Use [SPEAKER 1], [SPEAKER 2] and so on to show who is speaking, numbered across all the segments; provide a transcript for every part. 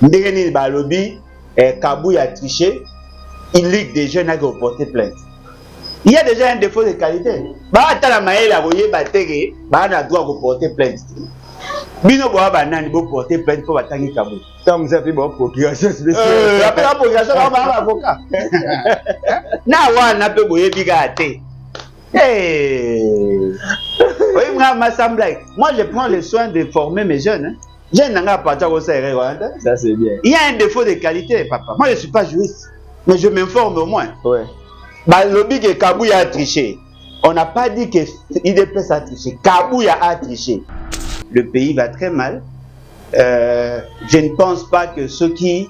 [SPEAKER 1] Ndegeni balobi Kabou a triché, il ligue des jeunes à porter plainte. Il y a déjà un défaut de qualité. Bah attends maïla voyez batterie, bah on a droit de porter plainte. Bino boa banani bo porter plainte pour batangi Kabou.
[SPEAKER 2] Ça vous avez bon procuration spéciale.
[SPEAKER 1] Après la procuration on va avocat. Na wa na pe boye biga até. Oui, moi je prends le soin de former mes jeunes. Hein. Ça
[SPEAKER 2] c'est bien.
[SPEAKER 1] Il y a un défaut de qualité, papa. Moi je ne suis pas juriste, mais je m'informe au moins.
[SPEAKER 2] Ouais.
[SPEAKER 1] Bah, le lobby que Kabouya a triché. On n'a pas dit que IDPS a triché. Kabouya a triché. Le pays va très mal. Je ne pense pas que ceux qui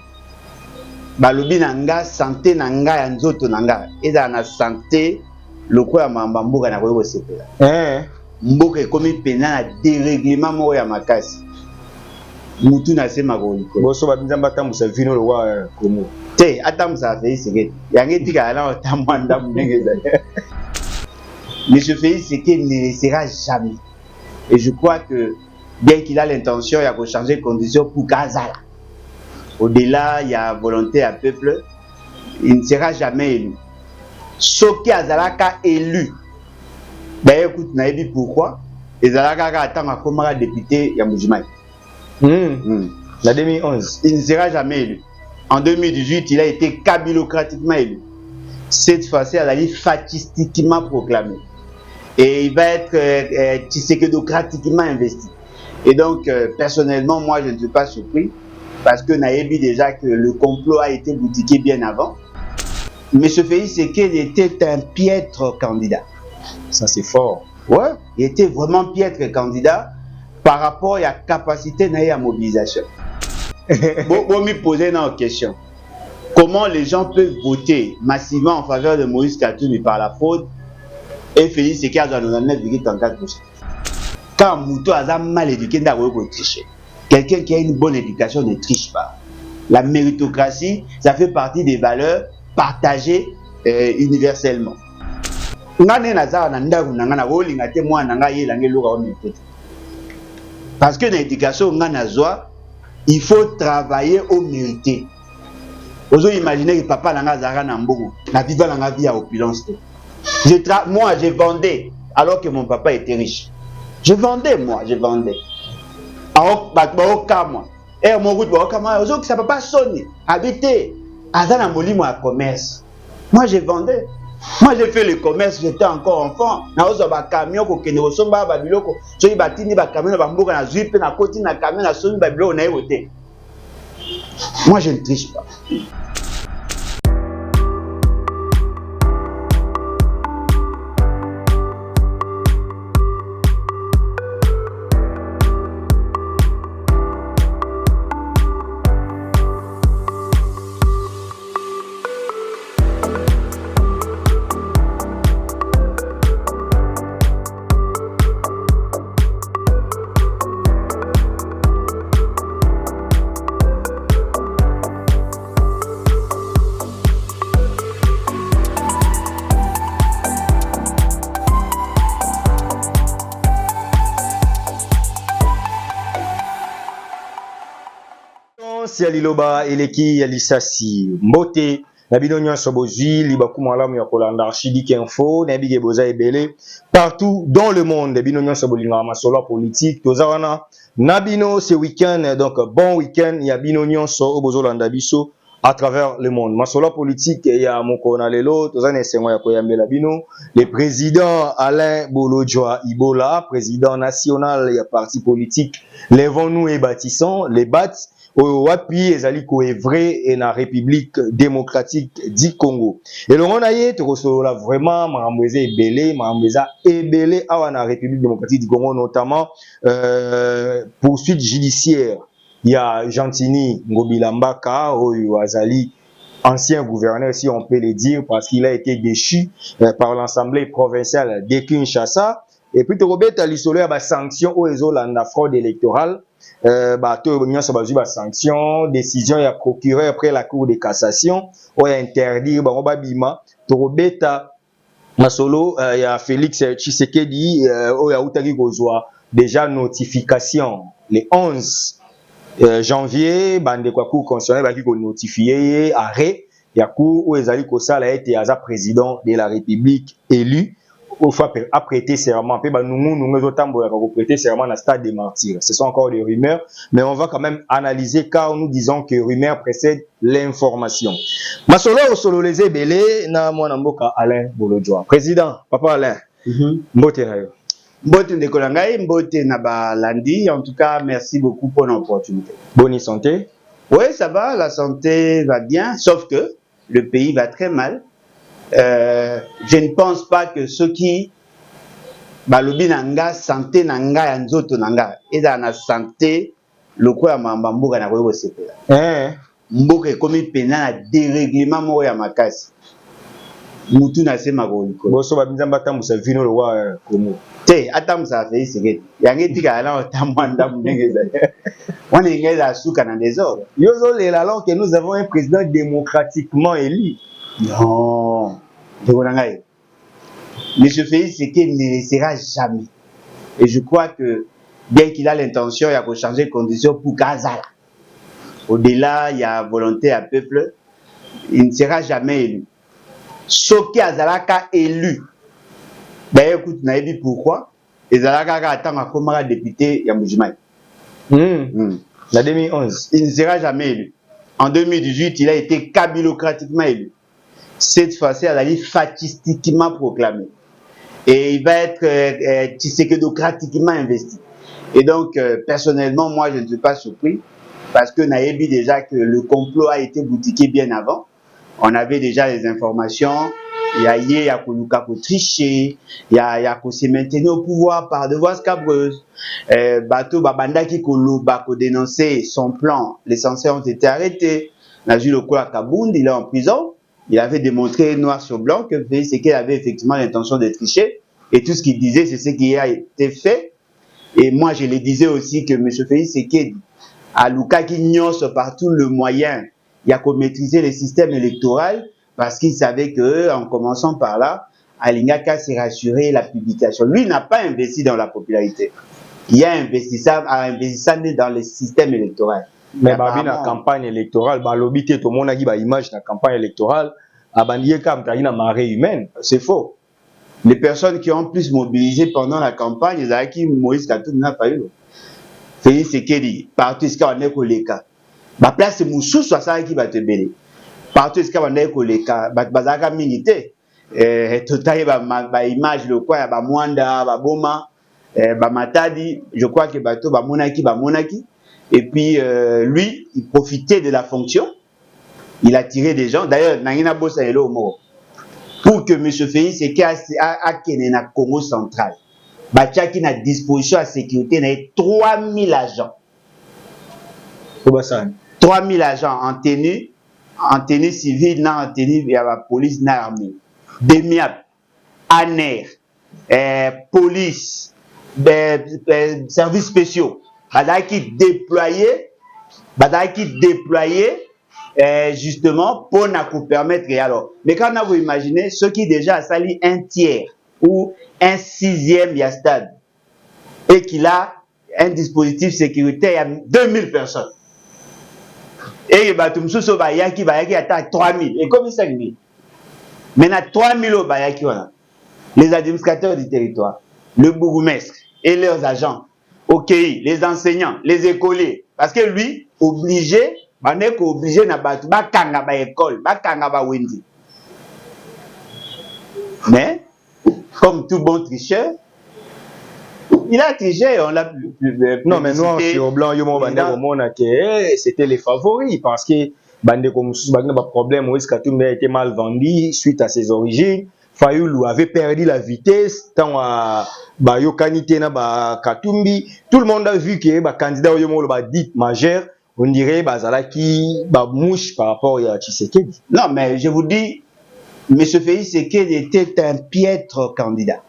[SPEAKER 1] balobi nanga santé nanga ya nzoto nanga eza na santé lokola mamba mboka na koyo sepela mboka ekomi pena na dérèglement moko ya makasi mutu na sema ko liko
[SPEAKER 2] boso babinzamba tambusa vino lo wa komo
[SPEAKER 1] te atambusa Félix Sekedi yange tika na otamwanda munengeza Monsieur Félix Sekedi ne laissera jamais et je crois que bien qu'il a l'intention de changer les conditions pour Gazala. Au-delà, il y a volonté à peuple, il ne sera jamais élu. Sauf qu'Azalaka élu. D'ailleurs, écoute, vous avez dit pourquoi. Azalaka attend à comme député Yamoujimai.
[SPEAKER 2] La 2011.
[SPEAKER 1] Il ne sera jamais élu. En 2018, il a été kabilocratiquement élu. Cette fois-ci, elle a été fatistiquement proclamé. Et il va être tshisekedocratiquement investi. Et donc, personnellement, moi, je ne suis pas surpris parce que Naïbi déjà que le complot a été boutiqué bien avant. Mais ce Félix Sekedi était un piètre candidat.
[SPEAKER 2] Ça, c'est fort.
[SPEAKER 1] Ouais, il était vraiment piètre candidat par rapport à la capacité de la mobilisation. Bon, me poser une question. Comment les gens peuvent voter massivement en faveur de Moïse Katumbi par la fraude et Félix Sekedi à 99,34%? Quand Mouto a mal éduqué, quelqu'un qui a une bonne éducation ne triche pas. La méritocratie, ça fait partie des valeurs partagées universellement. Parce que dans l'éducation, il faut travailler au mérité. Vous imaginez que papa n'a pas de vie à opulence. Moi, je vendais alors que mon papa était riche. Je vendais, moi, je vendais. Et mon route, ça ne peut pas sonner. Habiter, à molimo à commerce. Moi, je vendais. Moi, j'ai fait le commerce, j'étais encore enfant. Na camion ko kene osomba ba biloko. So ibatini ba camion ba mboka na zuipe na koti na camion na somi ba biloko na yote. Moi, je ne triche pas.
[SPEAKER 2] Ya liloba eleki ya lisasi mbote na bino nyonso bozwi libaku malamu ya kolanda Archidic Info na bige boza ebele partout dans le monde bino nyonso bolinga masolo politique toza wana na bino ce week-end donc bon week-end ya bino nyonso bozolanda biso à travers le monde masolo politique ya mokona lelo toza na esengo ya koyambela bino le président Alain Bolojwa Ibola président national ya parti politique Lèvons-nous et bâtissons les BAT wapi ezali ko vrai et na République démocratique du Congo. Et le ronaye te resolola vraiment maramweze ebele awa na République démocratique du Congo notamment poursuite judiciaire. Il y a Gentini Ngobila Mbaka oyo azali ancien gouverneur si on peut le dire parce qu'il a été déchu par l'Assemblée provinciale de Kinshasa et puis te robeta lisolo ya ba sanction o ezolanda fraude électorale. Sanction, décision ya procureur après la cour de cassation ou interdire bima torobeta masolo ya Félix Tshisekedi o ya utaki kozwa déjà notification le 11 janvier bande kwa cour constitutionnelle baki ko notifier arrêt ya cour où ezali ko sala été aza président de la République élu au fois à prêter serment pe ba nous otambola ko prêter serment na stade des martyrs. Ce sont encore des rumeurs, mais on va quand même analyser car nous disons que rumeur précède l'information. Masolo solo les ebele na mwana mboka Alain Bolodjoa. Président Papa Alain. Mbote na yo.
[SPEAKER 1] Mbote ndeko ngai, mbote na balandi. En tout cas, merci beaucoup pour l'opportunité.
[SPEAKER 2] Bonne santé?
[SPEAKER 1] Oui, ça va, la santé va bien, sauf que le pays va très mal. Je ne pense pas que ceux qui balobi nanga santé nanga ya nzoto nanga eza na santé lokola mamba mboka na koyeba sepela. Mboka ekomi pena na dérèglement moko ya makasi. Mutu na se makoliko.
[SPEAKER 2] Boso babinzamba tambusa vino lo wa komo.
[SPEAKER 1] Te atambusa fe iseke. Yange tika na otamwanda mungeza. Wana ingeza suka na désordre.
[SPEAKER 2] Yozo le alors que nous avons un président démocratiquement élu.
[SPEAKER 1] Non. M. Félix Tshisekedi ne laissera jamais. Et je crois que bien qu'il a l'intention de changer de conditions pour Gazala, au-delà, il y a volonté à peuple, il ne sera jamais élu. Sauf qu'Azalaka élu. D'ailleurs, écoute, vous avez dit pourquoi. Azalaka attend à comme député Yamoujimai.
[SPEAKER 2] La 2011.
[SPEAKER 1] Il ne sera jamais élu. En 2018, il a été kabilocratiquement élu. Cette fois-ci, elle a été fatistiquement proclamée. Et il va être tshisekedocratiquement investi. Et donc, personnellement, moi, je ne suis pas surpris. Parce que Naïbi déjà que le complot a été boutiqué bien avant. On avait déjà les informations. Il y a Koluka pour tricher. Il y a se maintenir au pouvoir par de voies scabreuses. Bateau Babandaki Koloba pour dénoncer son plan. Les censeurs ont été arrêtés. Najul Okola Kabound, il est en prison. Il avait démontré noir sur blanc que Félix Tshisekedi avait effectivement l'intention de tricher. Et tout ce qu'il disait, c'est ce qui a été fait. Et moi, je le disais aussi que M. Félix Tshisekedi, à Luka qui ignore partout le moyen, il y a qu'à maîtriser le système électoral parce qu'il savait qu'en commençant par là, Alingaka s'est rassuré la publication. Lui n'a pas investi dans la popularité. Il a investi dans le système électoral.
[SPEAKER 2] Mais la campagne électorale, l'obité tout le monde a dit image de la campagne électorale, a marée humaine.
[SPEAKER 1] C'est faux. Les personnes qui ont plus mobilisé pendant la campagne, ils ont qui Moïse Katumbi n'a pas eu. Félix Tshisekedi, partout est-ce qu'on est koleka. Ba place Moussou soit ça qui va te béler. Partout est-ce qu'on est koleka, bazaka milité. Total ba image le quoi ba Mwanda, ba Boma, ba Matadi, je crois que bateau ba Monaki. Et puis lui, il profitait de la fonction. Il attirait des gens. D'ailleurs, Nangina Bossa est là au mort. Pour que M. Félix Tshisekedi a na Congo central. Bachaki na disposition à sécurité na 3000 agents. 3000 agents en tenue civile, en tenue de la police, na armée. Demiap, ANER, police, services spéciaux. Badaki déployé justement pour nous permettre. Alors, mais quand vous imaginez ceux qui déjà sali un tiers ou un sixième y a stade et qu'il a un dispositif sécuritaire à 2000 personnes. Et Batumsuso Bayaki attaque 3000 et comme 5000. Maintenant 3000 au Bayaki, les administrateurs du territoire, le bourgmestre et leurs agents. Ok, les enseignants, les écoliers, parce que lui, obligé na batu ba kanga ba école, ba kanga ba wendi. Mais comme tout bon tricheur, il a triché, on l'a plus.
[SPEAKER 2] Non, mais noir sur blanc, c'était les favoris parce que bande comme pas problème, Moïse Katumbi a été mal vendu suite à ses origines. Fayoulou avait perdu la vitesse tant à Bayokanité na Katumbi. Tout le monde a vu que le candidat au dit majeur, on dirait Bazalaki mouche par rapport à Tshisekedi.
[SPEAKER 1] Non, mais je vous dis, M. Félix Tshisekedi était un piètre candidat.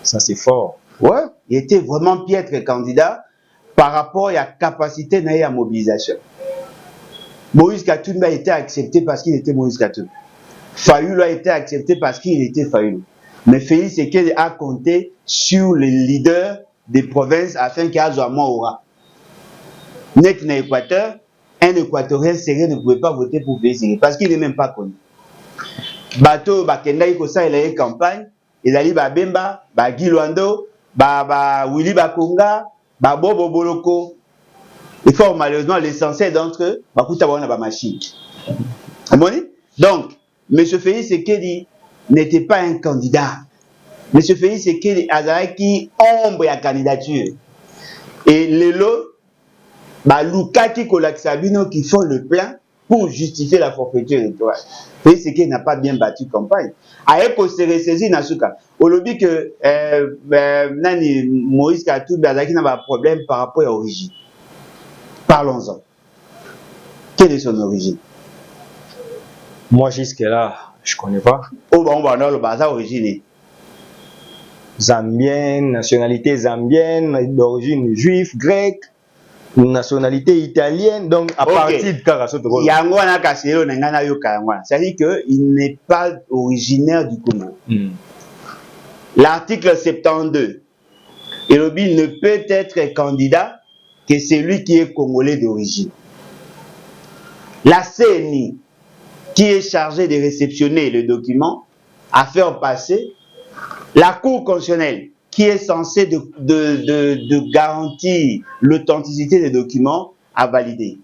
[SPEAKER 2] Ça c'est fort.
[SPEAKER 1] Ouais, il était vraiment piètre candidat par rapport à la capacité de la mobilisation. Moïse Katumbi a été accepté parce qu'il était Moïse Katumbi. Fayoulou a été accepté parce qu'il était Fayoulou. Mais Félix Tshisekedi a compté sur les leaders des provinces afin qu'il y ait moins aura. net na Équateur, un Équatorien sérieux ne pouvait pas voter pour Félix Tshisekedi parce qu'il n'est même pas connu. Bateau, Bakenda, Ikosa, il a eu campagne, il a dit Bemba, Guy Luando, Willy Bakonga, Bobo Boloko. Et fort malheureusement, l'essentiel d'entre eux, ba machine. Donc, M. Félix Tshisekedi n'était pas un candidat. M. Félix Tshisekedi a qui ombre à candidature. Et les lots, Lukaki Kolaksabino qui font le plein pour justifier la forfaiture électorale. Félix Tshisekedi n'a pas bien battu campagne. Aeko se ressaisi Nasuka. Au lobby que Moïse Katumbi a un problème par rapport à l'origine. Parlons-en. Quelle est son origine?
[SPEAKER 2] Moi, jusque-là, je ne connais pas.
[SPEAKER 1] Oh, on va dans le bazar origine.
[SPEAKER 2] Zambienne, nationalité zambienne, d'origine juive, grecque, nationalité italienne, donc à partir de Karasoto.
[SPEAKER 1] C'est-à-dire qu'il n'est pas originaire du Congo. L'article 72, il ne peut être candidat que celui qui est congolais d'origine. La CENI, qui est chargée de réceptionner le document, à faire passer, la Cour constitutionnelle, qui est censée de garantir l'authenticité des documents, à valider.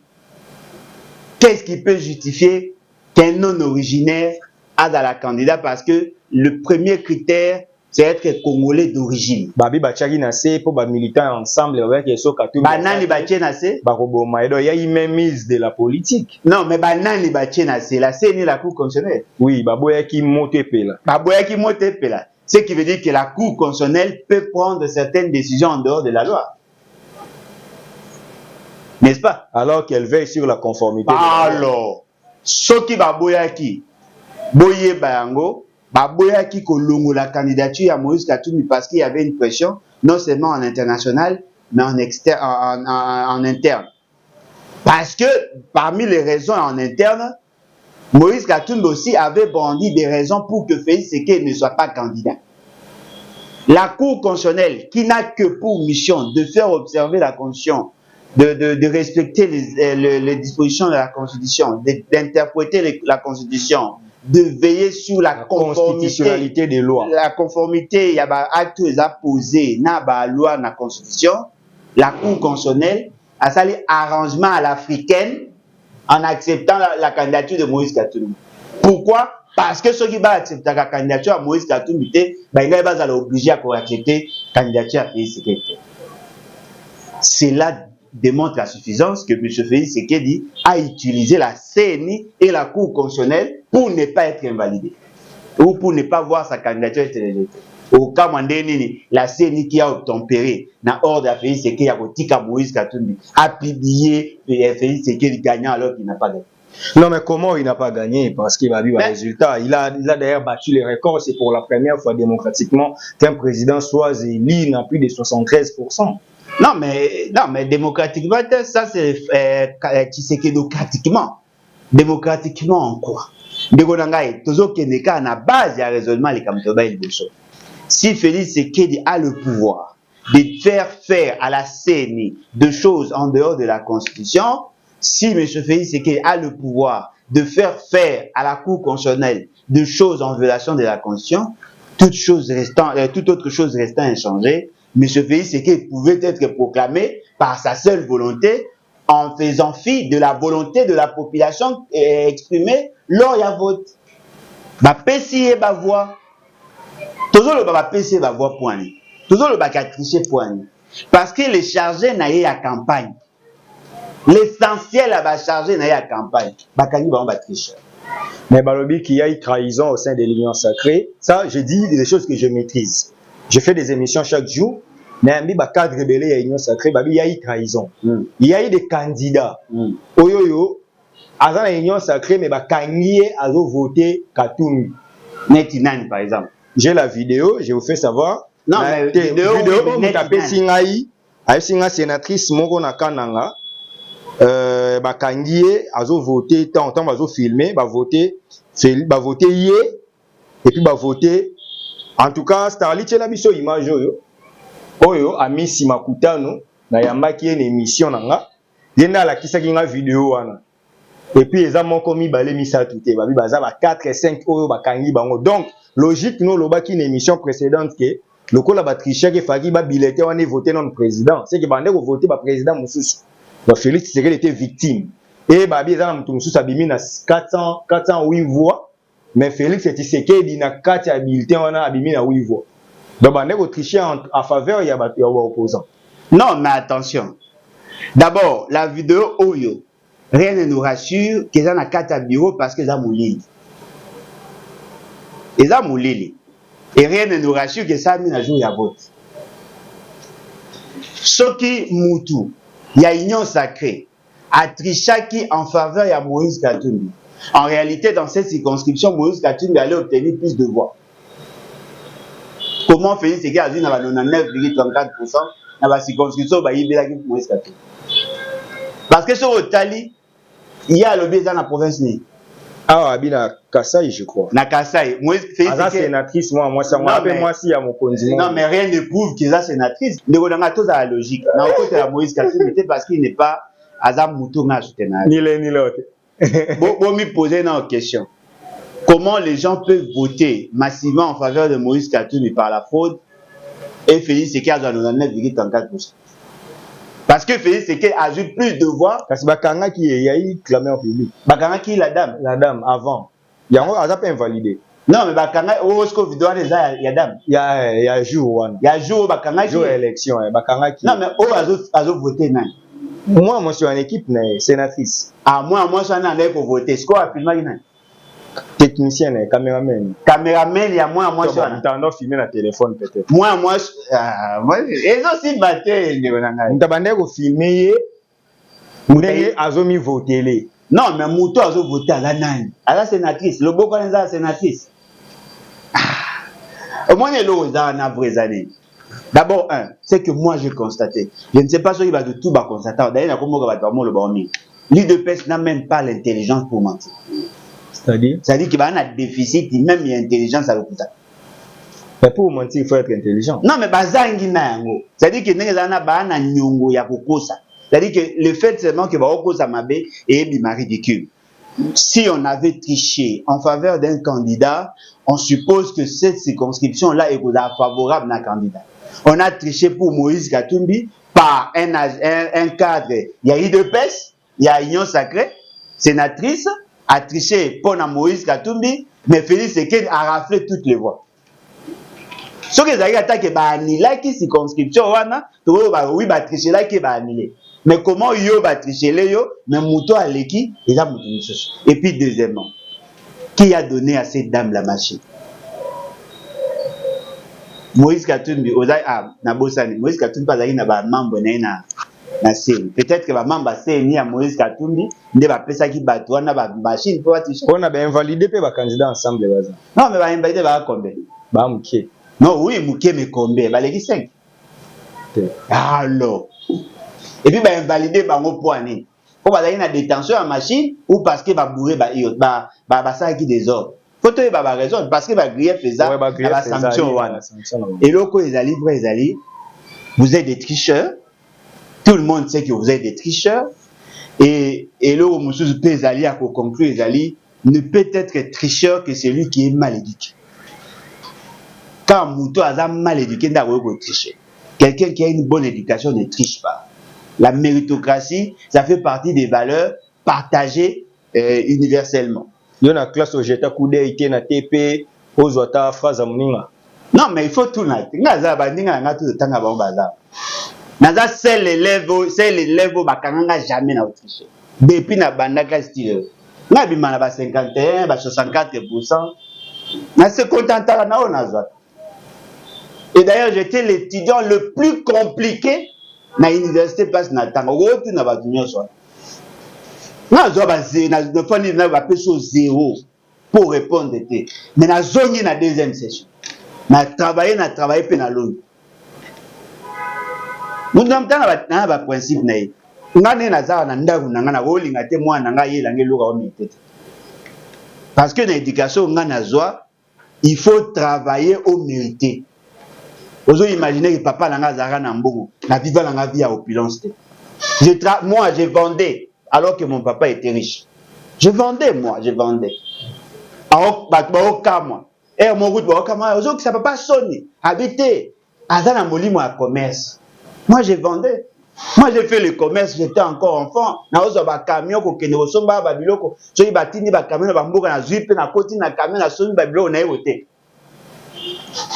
[SPEAKER 1] Qu'est-ce qui peut justifier qu'un non-originaire a dans la candidat? Parce que le premier critère, c'est être congolais d'origine.
[SPEAKER 2] Babi Bachagi Nassé pour militants ensemble avec Yeso Katumbi.
[SPEAKER 1] Banani Bachagi Nassé.
[SPEAKER 2] Baroboma, il y a une mise de la politique.
[SPEAKER 1] Non, mais Banani Bachagi Nassé, la CENI, la Cour constitutionnelle.
[SPEAKER 2] Oui, Baboya qui monte pela.
[SPEAKER 1] Baboya qui monte pela. Ce qui veut dire que la Cour constitutionnelle peut prendre certaines décisions en dehors de la loi. N'est-ce pas?
[SPEAKER 2] Alors qu'elle veille sur la conformité.
[SPEAKER 1] Alors, ce qui Baboya qui, Boye Bayango, Baboya qui kolongo la candidature à Moïse Katumbi parce qu'il y avait une pression, non seulement en international, mais en interne. Parce que parmi les raisons en interne, Moïse Katumbi aussi avait brandi des raisons pour que Félix Tshisekedi ne soit pas candidat. La Cour constitutionnelle, qui n'a que pour mission de faire observer la Constitution, de respecter les dispositions de la Constitution, d'interpréter la Constitution, de veiller sur la
[SPEAKER 2] constitutionnalité des lois.
[SPEAKER 1] La conformité, il y a des actes posés dans la loi, dans la Constitution. La Cour constitutionnelle a sali arrangement à l'africaine en acceptant la candidature de Moïse Katumbi. Pourquoi? Parce que ceux qui vont accepter la candidature à Moïse Katumbi, ils vont obligés à accepter la candidature à Félix Tshisekedi. Cela démontre la suffisance que M. Félix Tshisekedi a utilisé la CENI et la Cour constitutionnelle pour ne pas être invalidé ou pour ne pas voir sa candidature être rejetée. Au cas où la CENI qui a obtempéré dans l'ordre de Félix Tshisekedi à Moïse Katumbi a publié Félix Tshisekedi gagnant alors qu'il n'a pas gagné.
[SPEAKER 2] Non, mais comment il n'a pas gagné? Parce qu'il a vu un résultat. Il a d'ailleurs battu les records. C'est pour la première fois démocratiquement qu'un président soit élu dans plus de 73%.
[SPEAKER 1] Non, mais démocratiquement, ça c'est Tshisekedocratiquement. Démocratiquement en quoi? Si Félix Tshisekedi a le pouvoir de faire à la CENI de choses en dehors de la Constitution, si M. Félix Tshisekedi a le pouvoir de faire à la Cour constitutionnelle de choses en violation de la Constitution, toute autre chose restant inchangée, M. Félix Tshisekedi pouvait être proclamé par sa seule volonté en faisant fi de la volonté de la population exprimée lors du vote. PCA va voir. Toujours le PCA va voir point. Toujours le tricher point. Parce que les chargés n'a eu à campagne. L'essentiel va charger n'a eu à campagne. Bakani va tricher.
[SPEAKER 2] Mais Balobi qu'il y a une trahison au sein de l'Union sacrée, ça je dis des choses que je maîtrise. Je fais des émissions chaque jour. Mais il y a cadre rebelle à l'Union sacrée, il y a eu trahison. Il y a eu des candidats. Oyoyo, avant l'Union sacrée, mais Kanye a voté Katumbi.
[SPEAKER 1] Netinan par exemple.
[SPEAKER 2] J'ai la vidéo, je vous fais savoir.
[SPEAKER 1] Non, mais
[SPEAKER 2] vidéo, vous tapez Singaï, avec Singa sénatrice Moko Nakananga, Kanye a voté, tant a filmé, voté hier, et puis voté. En tout cas, Starlit, c'est la mission image. Oyo Amisi Makutano na yambaki une émission nanga yenda la kisa kinga vidéo wana et puis eza moko mibale misatu te babi baza ba 4 et 5 oyo bakangi bango donc logique no lobaki une émission précédente que lokola ba tricher ke faki ba bilete wana voter non président c'est que bande ko voter ba président mususu ba Félix Tshisekedi était victime et babi eza na mutu mususu abimi na 408 voix mais Félix Tshisekedi na 4 ya bulletin wana abimi na 8 voix donc bande ko tricher en faveur ya ba opposant.
[SPEAKER 1] Non mais attention, d'abord la vidéo Oyo, rien ne nous rassure qu'ils ont un 4 bureau parce qu'ils ont moulé. Ils ont moulé. Et rien ne nous rassure que ça a mis à jour la vote. Ce qui moutou, il y a union sacrée, a triché en faveur de Moïse Katumbi. En réalité, dans cette circonscription, Moïse Katumbi allait obtenir plus de voix. Comment Félix Tshisekedi a dit dans 99,34% dans la circonscription, il y a Moïse Katumbi. Parce que sur le Tali, il y a le biais dans la province.
[SPEAKER 2] Ah, Abina Kassai, je crois.
[SPEAKER 1] Na Kassai. Moi,
[SPEAKER 2] c'est sénatrice, moi, ça m'a appelé moi si à mon condiment.
[SPEAKER 1] Non, mais rien ne prouve qu'il est sénatrice. Nous avons tous la logique. Dans le côté de Moïse Katumbi, parce qu'il n'est pas Azam Moutouna soutenable.
[SPEAKER 2] Ni l'un ni l'autre.
[SPEAKER 1] Bon, me poser une question. Comment les gens peuvent voter massivement en faveur de Moïse Katumbi par la fraude et Félix Tshisekedi à 99,34%? Parce que Félix Tshisekedi a eu plus de voix.
[SPEAKER 2] Parce que Bakanga qui a clamé en public.
[SPEAKER 1] Bakanga qui est la dame.
[SPEAKER 2] La dame, avant. Il y a un peu invalidé.
[SPEAKER 1] Non, mais Bakanga, il y a dame.
[SPEAKER 2] Il y a jour.
[SPEAKER 1] Il y a jour, Bakanga qui.
[SPEAKER 2] Jour élection, Bakanga qui.
[SPEAKER 1] Non, mais où a voté, non?
[SPEAKER 2] Moi, je suis en équipe, sénatrice.
[SPEAKER 1] Ah, moi, je suis en équipe pour voter. Ce qu'on a filmé, non?
[SPEAKER 2] Technicien, caméraman.
[SPEAKER 1] Caméraman, il y a moi, je suis
[SPEAKER 2] en train de filmer le téléphone, peut-être.
[SPEAKER 1] Moi, ils ont aussi battu.
[SPEAKER 2] On t'a filmé, on a mis voter.
[SPEAKER 1] Non, mais Mouto a voté à la nani. À la sénatrice. Le beau qu'on est la sénatrice. Au moins, il y a vraies années. D'abord, c'est que moi, j'ai constaté. Je ne sais pas ce qu'il va de tout constater. D'ailleurs, il y a comme le barmi. L'IDPS n'a même pas l'intelligence pour mentir. C'est-à-dire qu'il y a un déficit, même il y a intelligence à l'hôpital.
[SPEAKER 2] Mais pour mentir, il faut être intelligent.
[SPEAKER 1] Non, mais c'est-à-dire qu'il y a un nyongo ya kokosa. C'est-à-dire que le fait seulement que Baokosa Mabé et Bima ridicule. Si on avait triché en faveur d'un candidat, on suppose que cette circonscription-là est favorable à un candidat. On a triché pour Moïse Katumbi par un cadre. Il y a IDPS, il y a Union Sacrée, sénatrice, a triché pour Moïse Katumbi, mais Félix Tshisekedi a raflé toutes les voix. Ce que vous attaqué, qui circonscription, oui, triché là qui va annuler. Mais comment yo va tricher les yo, mais Mouto a l'équipe, il a Mouto. Et puis deuxièmement, qui a donné à cette dame la machine? Moïse Katumbi, Moïse Katumbi pas na ba membre na CENI. Peut-être que ba membre CENI à Moïse Katumbi, ne va pas ça qui battre na ba machine pour tricher.
[SPEAKER 2] On a invalidé pe ba candidat ensemble baza.
[SPEAKER 1] Non, mais ba invalidé ba combien?
[SPEAKER 2] Ba Mouké.
[SPEAKER 1] Non, oui, Mouké mais combien? Ba les 5. Alors et puis, invalider bango poignée. Pour aller dans la détention à machine ou parce que va bourrer ça qui désordre. Faut te ba raison parce que va griller faisable la sanction. Et là quand les alliés, vous êtes des tricheurs. Tout le monde sait que vous êtes des tricheurs. Et là où monsieur peut alliés à conclure les alliés ne peut être tricheur que celui qui est mal éduqué. Quand Mouto a mal éduqué, il doit tricher. Quelqu'un qui a une bonne éducation ne triche pas. La méritocratie, ça fait partie des valeurs partagées universellement.
[SPEAKER 2] Il y a une classe où j'étais coudé, il y a une TP, aux autres phrases à mon.
[SPEAKER 1] Non, mais il faut tout naître. Naza bandinga na tout le temps avant bazar. Naza c'est l'élève bakanga jamais na tricher. Depuis na bandaka style. Na bima na ba 51, ba 64%. Na se contenta na onaza. Et d'ailleurs, j'étais l'étudiant le plus compliqué na université passe na tango wotu na batunyo so na zo ba na foni na ba peso 0 pour répondre té mais na zongi na deuxième session na travailler pe na longi munda mtana ba principe na yi ngane na za na ndaku na ngana wolinga te mwana nga yela ngeluka o mitete parce que na éducation ngana zo il faut travailler au mérité. Vous imaginez que papa n'a pas na mbongo, na viva na vie à opulence. Moi, je vendais alors que mon papa était riche. Je vendais, moi, je vendais. Et mon route, ça ne peut pas sonner. Habiter. Azana molimo à commerce. Moi, je vendais. Moi, j'ai fait le commerce, j'étais encore enfant. Na ozo ba camion ko kene osomba ba biloko. So yi batini ba camion ba mboka na zui pe na koti na camion na somi ba biloko na yote.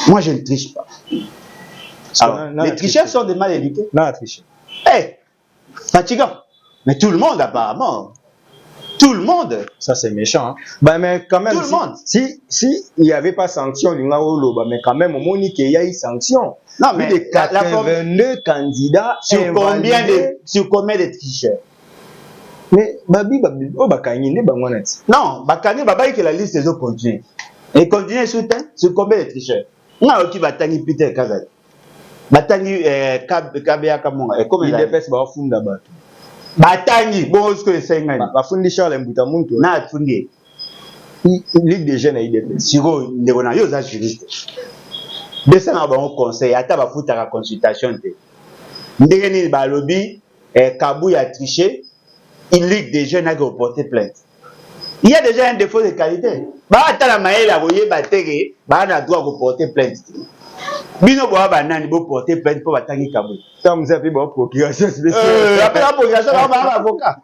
[SPEAKER 1] Moi, je ne triche pas. Alors, les tricheurs sont des mal éduqués.
[SPEAKER 2] Non, tricher.
[SPEAKER 1] Eh, fatigant. Mais tout le monde, apparemment. Tout le monde.
[SPEAKER 2] Ça, c'est méchant. Hein? Bah, mais quand même,
[SPEAKER 1] tout le monde.
[SPEAKER 2] Si il n'y avait pas sanction, mais quand même, au moins, il y a eu sanction.
[SPEAKER 1] Non, mais
[SPEAKER 2] plus de 82 candidats
[SPEAKER 1] sur combien de tricheurs?
[SPEAKER 2] Mais, oh, Bakani,
[SPEAKER 1] non, Bakani, que la liste des autres continue. Et continue sur combien de tricheurs? On a qui Batani Peter Kazali. Batani Kabea Kamonga. Et comment il
[SPEAKER 2] dépêche à fond d'abord.
[SPEAKER 1] Batani, bon, ce que c'est un
[SPEAKER 2] Bafundi Charles Mbutamuntu.
[SPEAKER 1] Na Fundi.
[SPEAKER 2] Ligue des jeunes à IDP.
[SPEAKER 1] Siro, il y a un juriste. Dès ça, on a un conseil. Attends, on va faire la consultation. Ndegeni Balobi, Kabou a triché. Il ligue des jeunes à porter plainte. Il y a déjà un défaut de qualité. Bah, attends, la maille, la voyez, batterie, bah, on a droit de porter plainte. Bino boa banani bo porter plainte pour batangi Kabou.
[SPEAKER 2] Ça vous avez bon procuration spéciale.
[SPEAKER 1] Après la procuration, on va avoir un avocat.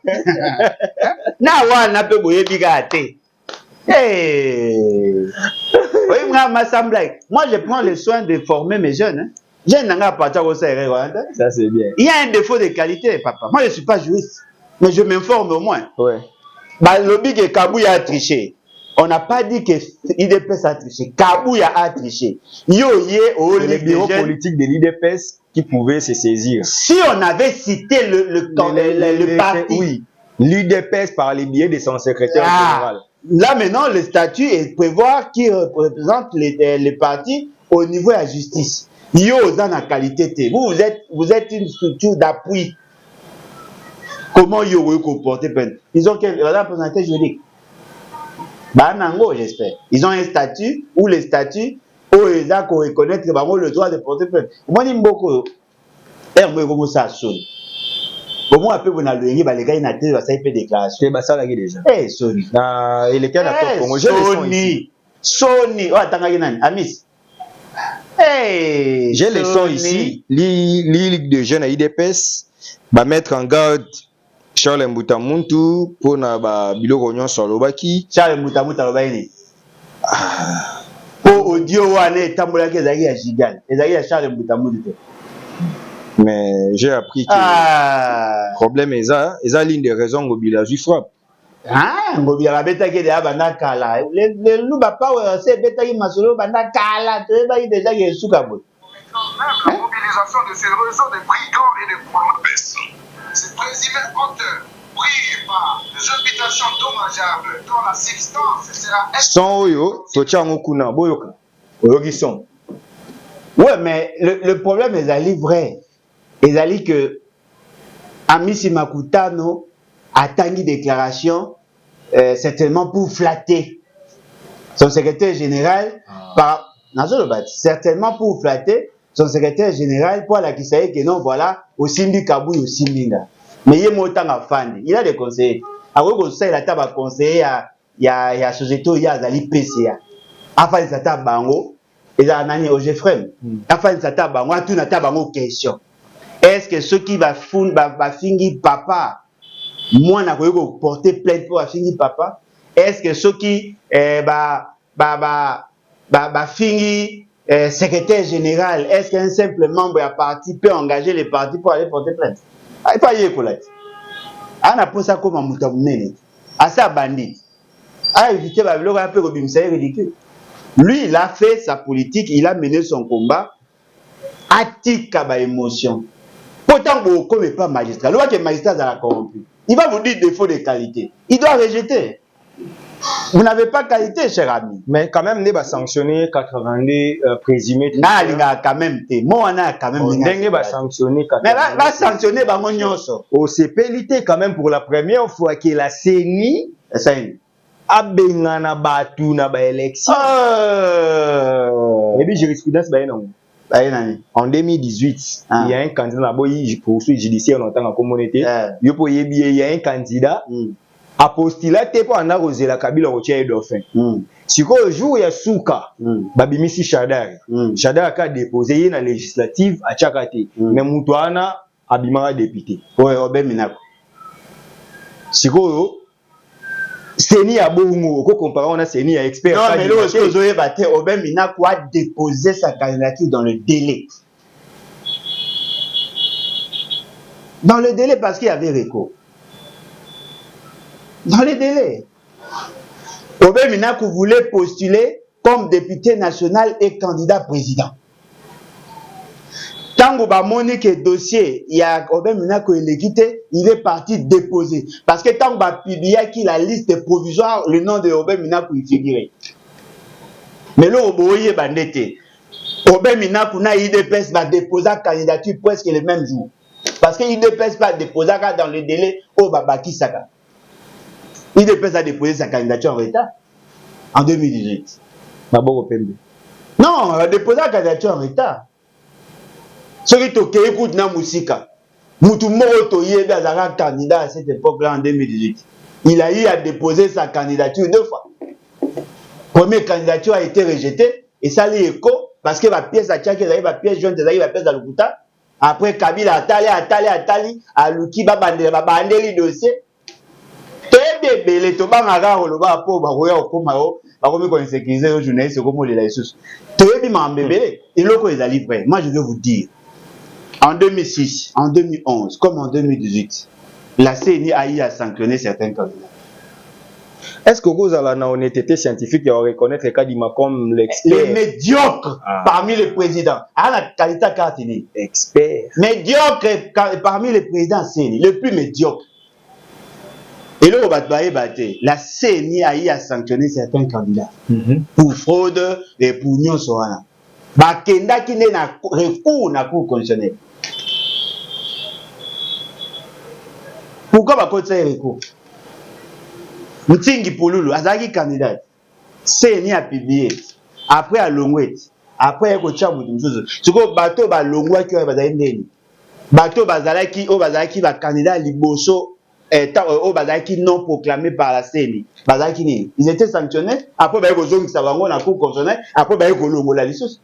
[SPEAKER 1] Na wa na pe boye biga ate. Hey. Oui, moi je prends le soin de former mes jeunes. Hein. Jeunes n'ont pas à
[SPEAKER 2] ça c'est bien.
[SPEAKER 1] Il y a un défaut de qualité, papa. Moi je ne suis pas juriste, mais je m'informe au moins.
[SPEAKER 2] Ouais.
[SPEAKER 1] Bah, le big et Kabouya a triché. On n'a pas dit que l'IDPS a triché. Kabouya a triché.
[SPEAKER 2] Les bureaux politiques de l'IDPS qui pouvaient se saisir.
[SPEAKER 1] Si on avait cité le parti.
[SPEAKER 2] Oui. L'IDPS par les biais de son secrétaire général.
[SPEAKER 1] Là maintenant, le statut est prévoir qui représente les partis au niveau de la justice. Yo dans la qualité. Vous êtes une structure d'appui. Comment yo vous comporter peine? Ils ont quelle représentation juridique? Bah nango, j'espère. Ils ont un statut ou les statuts où ils ont reconnaître que bango le droit de porter plainte. Moi dis beaucoup. Moi comment ça sonne? Au moins après vous n'avez rien, les gars ils n'attendent ça il fait déclaration.
[SPEAKER 2] C'est bah ça là déjà.
[SPEAKER 1] Eh Sony.
[SPEAKER 2] Et lesquels d'accord Congo
[SPEAKER 1] Sony. Oh attends nani? Amis. Hey.
[SPEAKER 2] J'ai les sons ici. Ligue de jeunes à IDPS va mettre en garde Charles Mbutamuntu pour na ba biloko nyonso lobaki.
[SPEAKER 1] Charles Mbutamuntu lobaki. Pour audio wane tambola ke ezali ya Gigal. Ezali ya Charles Mbutamuntu.
[SPEAKER 2] Mais j'ai appris que le problème est ça, ligne de raison Ngobila lui frappe.
[SPEAKER 1] Ah, Ngobila beta ke de abana kala. Le luba power c'est beta ki masolo bana kala, tu ba déjà ke suka bo.
[SPEAKER 3] La mobilisation de ces réseaux de brigands et de polopes. C'est présumé honteux. Priez pas. Les invitations dommageables dont la substance sera...
[SPEAKER 2] Son oyo, tochango kuna, boyoka. Oyoki son.
[SPEAKER 1] Ouais, mais le problème est vrai. Est que Amisi Makutano a tangi déclaration certainement pour flatter son secrétaire général certainement pour flatter son secrétaire général pour la qui savait que non voilà au Simbi Kabou au Simbinga. Mais il y a des conseillers. Après conseil la table conseiller il y a société il y a Zali PCA. Enfin ça table bango et ça nani au Jeffrem. Enfin ça table bango tout na table bango question. Est-ce que ceux qui va finir papa moi n'a pas porter plainte pour finir papa? Est-ce que ceux qui finir secrétaire général, est-ce qu'un simple membre de la parti peut engager les partis pour aller porter plainte? Il pas y écouter. On a posé ça comme un moutabouné. À ça bandit. À éviter la vlog un peu comme c'est ridicule. Lui, il a fait sa politique, il a mené son combat. Attique à émotion. Pourtant, vous ne connaissez pas magistrat. Le que magistrat a corrompu. Il va vous dire défaut de qualité. Il doit rejeter. Vous n'avez pas qualité, cher ami.
[SPEAKER 2] Mais quand même, il va sanctionner 82 présumés.
[SPEAKER 1] Non, il y a quand même. Moi, on a quand même.
[SPEAKER 2] Il va sanctionner 82.
[SPEAKER 1] Mais il va sanctionner.
[SPEAKER 2] Au CPLT, quand même, pour la première fois qu'il a CENI, a bengana batu na ba élection. Et puis, jurisprudence, non. En 2018, il y a un candidat qui poursuit judiciaire longtemps en communauté. Il y a un candidat a postulé pour en arroser la Kabila au Tchèque Dauphin. Si le jour il y a Souka, Babimisi Chadar, Chadar a déposé une législative à Tchakate, mais Moutouana a bimara député.
[SPEAKER 1] Oui, Robert Minako.
[SPEAKER 2] Si Seni a bongo, comparé on a Seni a expert.
[SPEAKER 1] Non, mais là, Robert Minako a déposé sa candidature dans le délai. Dans le délai parce qu'il y avait recours. Dans le délai. Robert Minako voulait postuler comme député national et candidat président. Tango ba monique dossier, il y a Robert Minako éléguité, il est parti déposer. Parce que tant ba publié qu'il la liste provisoire, le nom de Robert Minako y figurait. Mais là, au boye bandete, Robert Minako na IDPS va déposer la candidature presque le même jour. Parce que IDPS va déposer dans le délai au Babaki Saka. IDPS a déposé sa candidature en retard en 2018. Non, elle a déposé la candidature en retard. Ce qui est écoute na musika. Moutoumoro Toyebe a candidat à cette époque-là en 2018. Il a eu à déposer sa candidature 2 fois. Première candidature a été rejetée et ça lui écho parce que la pièce à Tchaki, la pièce jointe, la pièce à Lukuta. Après Kabila Atali, à Luki Babandeli dossier. Les tobanga oloba po baroya okomao bakomi ko insécuriser aux journalistes comme les laïcs. Toyebi mambebele iloko ezali vrai. Moi je vais vous dire en 2006, en 2011 comme en 2018, la CENI a eu à sanctionner certains candidats.
[SPEAKER 2] Est-ce que vous avez la honnêteté scientifique et reconnaître les cas comme l'expert?
[SPEAKER 1] Les médiocres parmi les présidents. À la qualité cartini.
[SPEAKER 2] Expert.
[SPEAKER 1] Médiocre parmi les présidents CENI, le plus médiocre. Et là, la CENI a eu à sanctionner certains candidats pour fraude et pour union soana. Bakenda qui n'est pas recours na cour constitutionnelle. Pourquoi bakota ça recours? Mtingi Pouloulou, azaki candidat. CENI a publié. Après à Longwet. Après à Kocha Moudouzouzou. Ce que bateau ba Longwa qui va bazali. Bateau bazalaki o bazalaki ba candidat liboso. Au bazaki non proclamé par la CENI. Bazaki ils étaient sanctionnés. Après bah ils ont savango na cour constitutionnelle. Après bah ils ont la licence.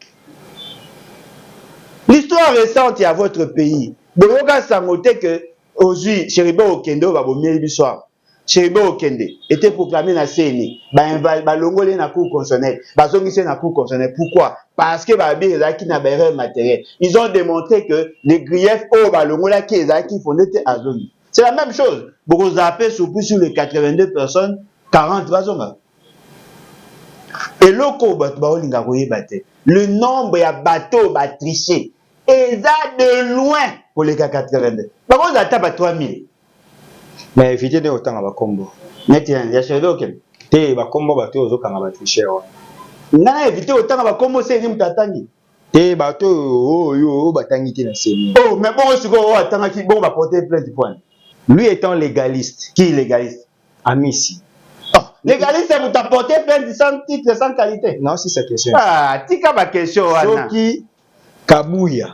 [SPEAKER 1] L'histoire récente à votre pays. Boyoka sangote que aujourd'hui Cheribe Okendo va bomir bissoir. Cheribe Okende était proclamé na CENI. Ba longolé na cour constitutionnelle. Bazongise na cour constitutionnelle. Pourquoi? Parce que ba bi ezaki na erreur matérielle. Ils ont démontré que les griefs au ba longola qui ezaki fondé à zone. C'est la même chose. Vous appelez sur les 82 personnes, 40 bazonga. Et le nombre de bateaux trichés est de loin pour les 82. Par contre, on a 3000.
[SPEAKER 2] Mais évitez de autant à Bakombo.
[SPEAKER 1] Maintenant, il y a chez eux.
[SPEAKER 2] Té Bakombo bateau aux autres à tricher.
[SPEAKER 1] Non, évitez autant à Bakombo, c'est une tatani.
[SPEAKER 2] Té bateau, oh, batangi té na CENI.
[SPEAKER 1] Oh, mais bon, si on attend qui bon va porter plainte point.
[SPEAKER 2] Lui étant légaliste.
[SPEAKER 1] Qui est légaliste?
[SPEAKER 2] Amissi.
[SPEAKER 1] Oh, légaliste, c'est vous t'apporter plainte sans titre, sans qualité.
[SPEAKER 2] Non, c'est sa question.
[SPEAKER 1] Ah, tika ma question.
[SPEAKER 2] Soki Kabouya.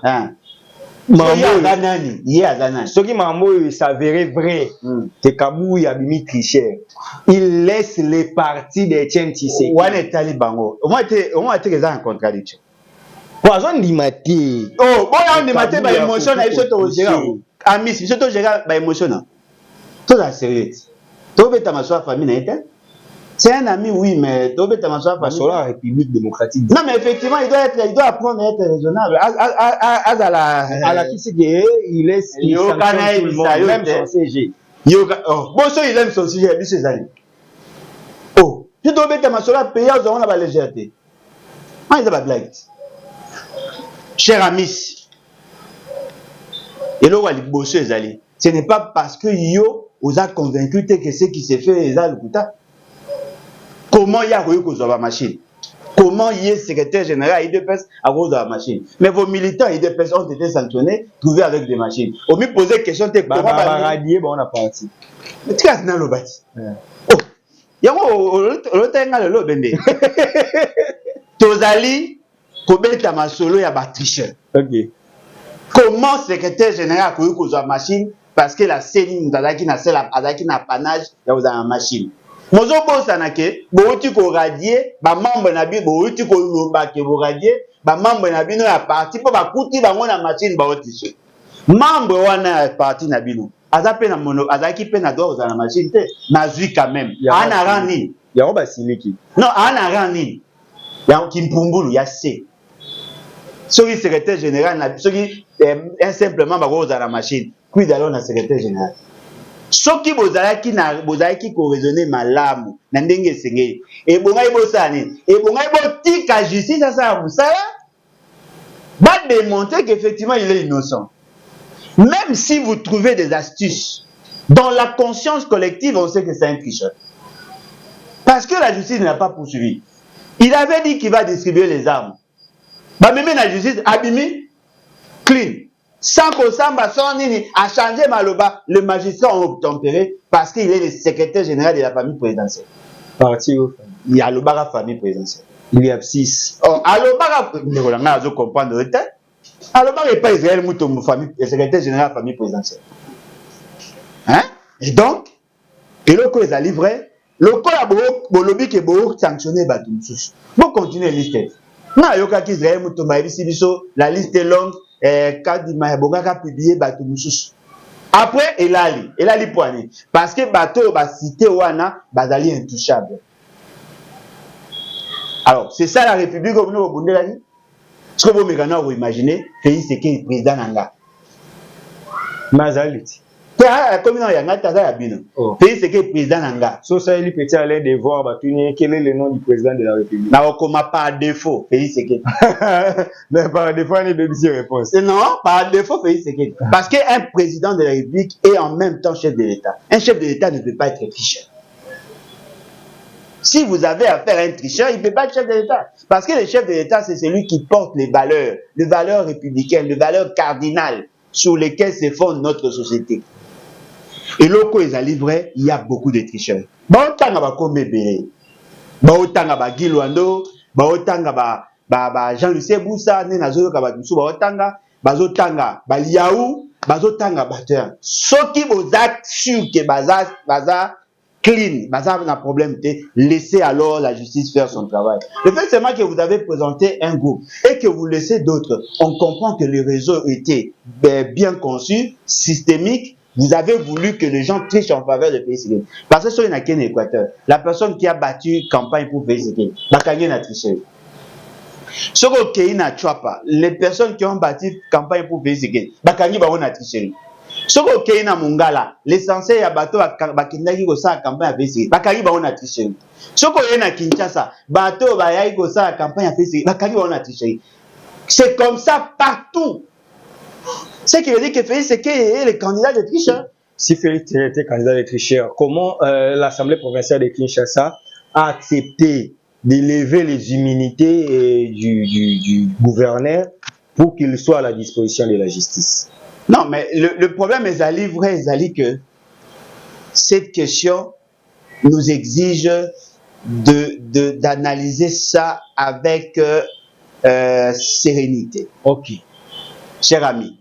[SPEAKER 1] Soki
[SPEAKER 2] Mambo s'avérait vrai que Kabouya bimi tricheur. Il laisse les partis des Etienne Tshisekedi.
[SPEAKER 1] On est allé bango. On a été en contradiction.
[SPEAKER 2] Poison dimati.
[SPEAKER 1] Oh, on dimati ba émotion na biso to gérer. Amis, biso to gérer ba émotion na. Tout ça sérieux. To beta ma soif famille na été. C'est un ami oui, mais to beta ma soif famille.
[SPEAKER 2] Sur la République démocratique.
[SPEAKER 1] Non, mais effectivement, il doit apprendre à être raisonnable. À la qui c'est
[SPEAKER 2] il laisse il sanctionne tout le monde, même son CG.
[SPEAKER 1] Bon, ça il aime son sujet, lui ses amis. Oh, tu dois beta ma soif payer aux on a la légèreté. Ah, il a pas blague. Chers amis, et là, ce n'est pas parce que Yo vous a convaincu que ce qui s'est fait est le Kouta. Comment il y a eu la machine? Comment il est secrétaire général IDPS à cause de la machine? Mais vos militants IDPS ont été sanctionnés, trouvés avec des machines. On me posait la question, on
[SPEAKER 2] a parti.
[SPEAKER 1] Mais tu as dit, le bâti. Oh, il y a un autre bende. Tozali. kobeta masolo ya ba tricheur.
[SPEAKER 2] OK.
[SPEAKER 1] Comment secrétaire général a kozwa machine parce que la CENI mutazaki na sela azaki na panage ya kozala machine. Mozo bosana ke bouti ko radier ba membre na bi bouti ko loba ke bo radier ba membre na bino ya parti po ba kuti bango na machine ba otiche. Membre wana ya parti na bino azape na mono azaki pe na droit kozala machine te na zui quand même. Ana rani.
[SPEAKER 2] Ya roba siliki.
[SPEAKER 1] Non, ana rani. Ya kimpumbulu ya C. Soki secrétaire général, soki simplement bakoza na machine, quid alors na secrétaire général. Soki bozalaki ko raisonner malamu na ndenge esengeli. Et bongai bosani, et bongai botika justice asa musala, va démontrer qu'effectivement il est innocent. Même si vous trouvez des astuces, dans la conscience collective, on sait que c'est un tricheur. Parce que la justice ne l'a pas poursuivi. Il avait dit qu'il va distribuer les armes. Bah même la justice abimi clean sans que Samba Sonini a changé maloba, le magistrat ont obtempéré parce qu'il est le secrétaire général de la famille présidentielle.
[SPEAKER 2] Parti où
[SPEAKER 1] il y a le bara famille présidentielle.
[SPEAKER 2] Il y a 6.
[SPEAKER 1] Oh, alors bara ne pas comprendre le temps. Alors bara pas Israël mouton famille le secrétaire général de la famille présidentielle. Hein? Et donc et le quoi est livré, le quoi a beau lobby qui est beau sanctionner Batumsus. Bon continuer liste. Na yoka ki Israël mutomba ebisi biso la liste est longue kadi maboga ka publier bato mususu. Après elali poani parce que bato ba cité wana bazali intouchable. Alors, c'est ça la République au niveau bondelani. Ce que vous me imaginez, pays c'est qui président nanga.
[SPEAKER 2] Mazaliti.
[SPEAKER 1] Comme il y a un pays c'est qui président nanga.
[SPEAKER 2] So ça il peut aller de voir batuni quel est le nom du président de la République.
[SPEAKER 1] Na okoma par défaut pays c'est qui.
[SPEAKER 2] Mais par défaut il y a des réponses.
[SPEAKER 1] Non, par défaut pays c'est qui. Parce qu'un président de la République est en même temps chef de l'État. Un chef de l'État ne peut pas être tricheur. Si vous avez affaire à un tricheur, il ne peut pas être chef de l'État. Parce que le chef de l'État, c'est celui qui porte les valeurs républicaines, les valeurs cardinales sur lesquelles se fonde notre société. Et là, quand ils arrivent vrai, il y a beaucoup de tricheurs. Baotanga ba Kombebele, baotanga ba Gilwando, baotanga ba Jean-Lucien Boussa, ne nazo ka ba Dusu baotanga, bazotanga ba Liaou, bazotanga ba Ter. Soki bozak sur que baza clean, bazar n'a problème, laissez alors la justice faire son travail. Le fait seulement que vous avez présenté un groupe et que vous laissez d'autres, on comprend que le réseau était bien conçu, systémique. Vous avez voulu que les gens trichent en faveur de pays sécurité. Parce que sur une Kenya Équateur, la personne qui a battu campagne pour pays sécurité, Bakanye n'a triché. Sur le Kenya n'a pas, les personnes qui ont battu campagne pour pays sécurité, Bakanye n'a triché. Sur le Kenya Mungala, l'essentiel y a bateau Bakindaki ko sa campagne à pays sécurité, Bakanye n'a triché. Sur le Kenya Kinshasa, bateau Bayai ko sa campagne à pays sécurité, Bakanye n'a triché. C'est comme ça partout. Ce qui veut dire que Félix Sekei est le candidat de tricheur.
[SPEAKER 2] Si Félix était candidat de tricheur, comment l'Assemblée provinciale de Kinshasa a accepté d'élever les immunités du gouverneur pour qu'il soit à la disposition de la justice?
[SPEAKER 1] Non, mais le problème est vrai, que cette question nous exige d'analyser ça avec sérénité.
[SPEAKER 2] Ok.
[SPEAKER 1] Cher ami,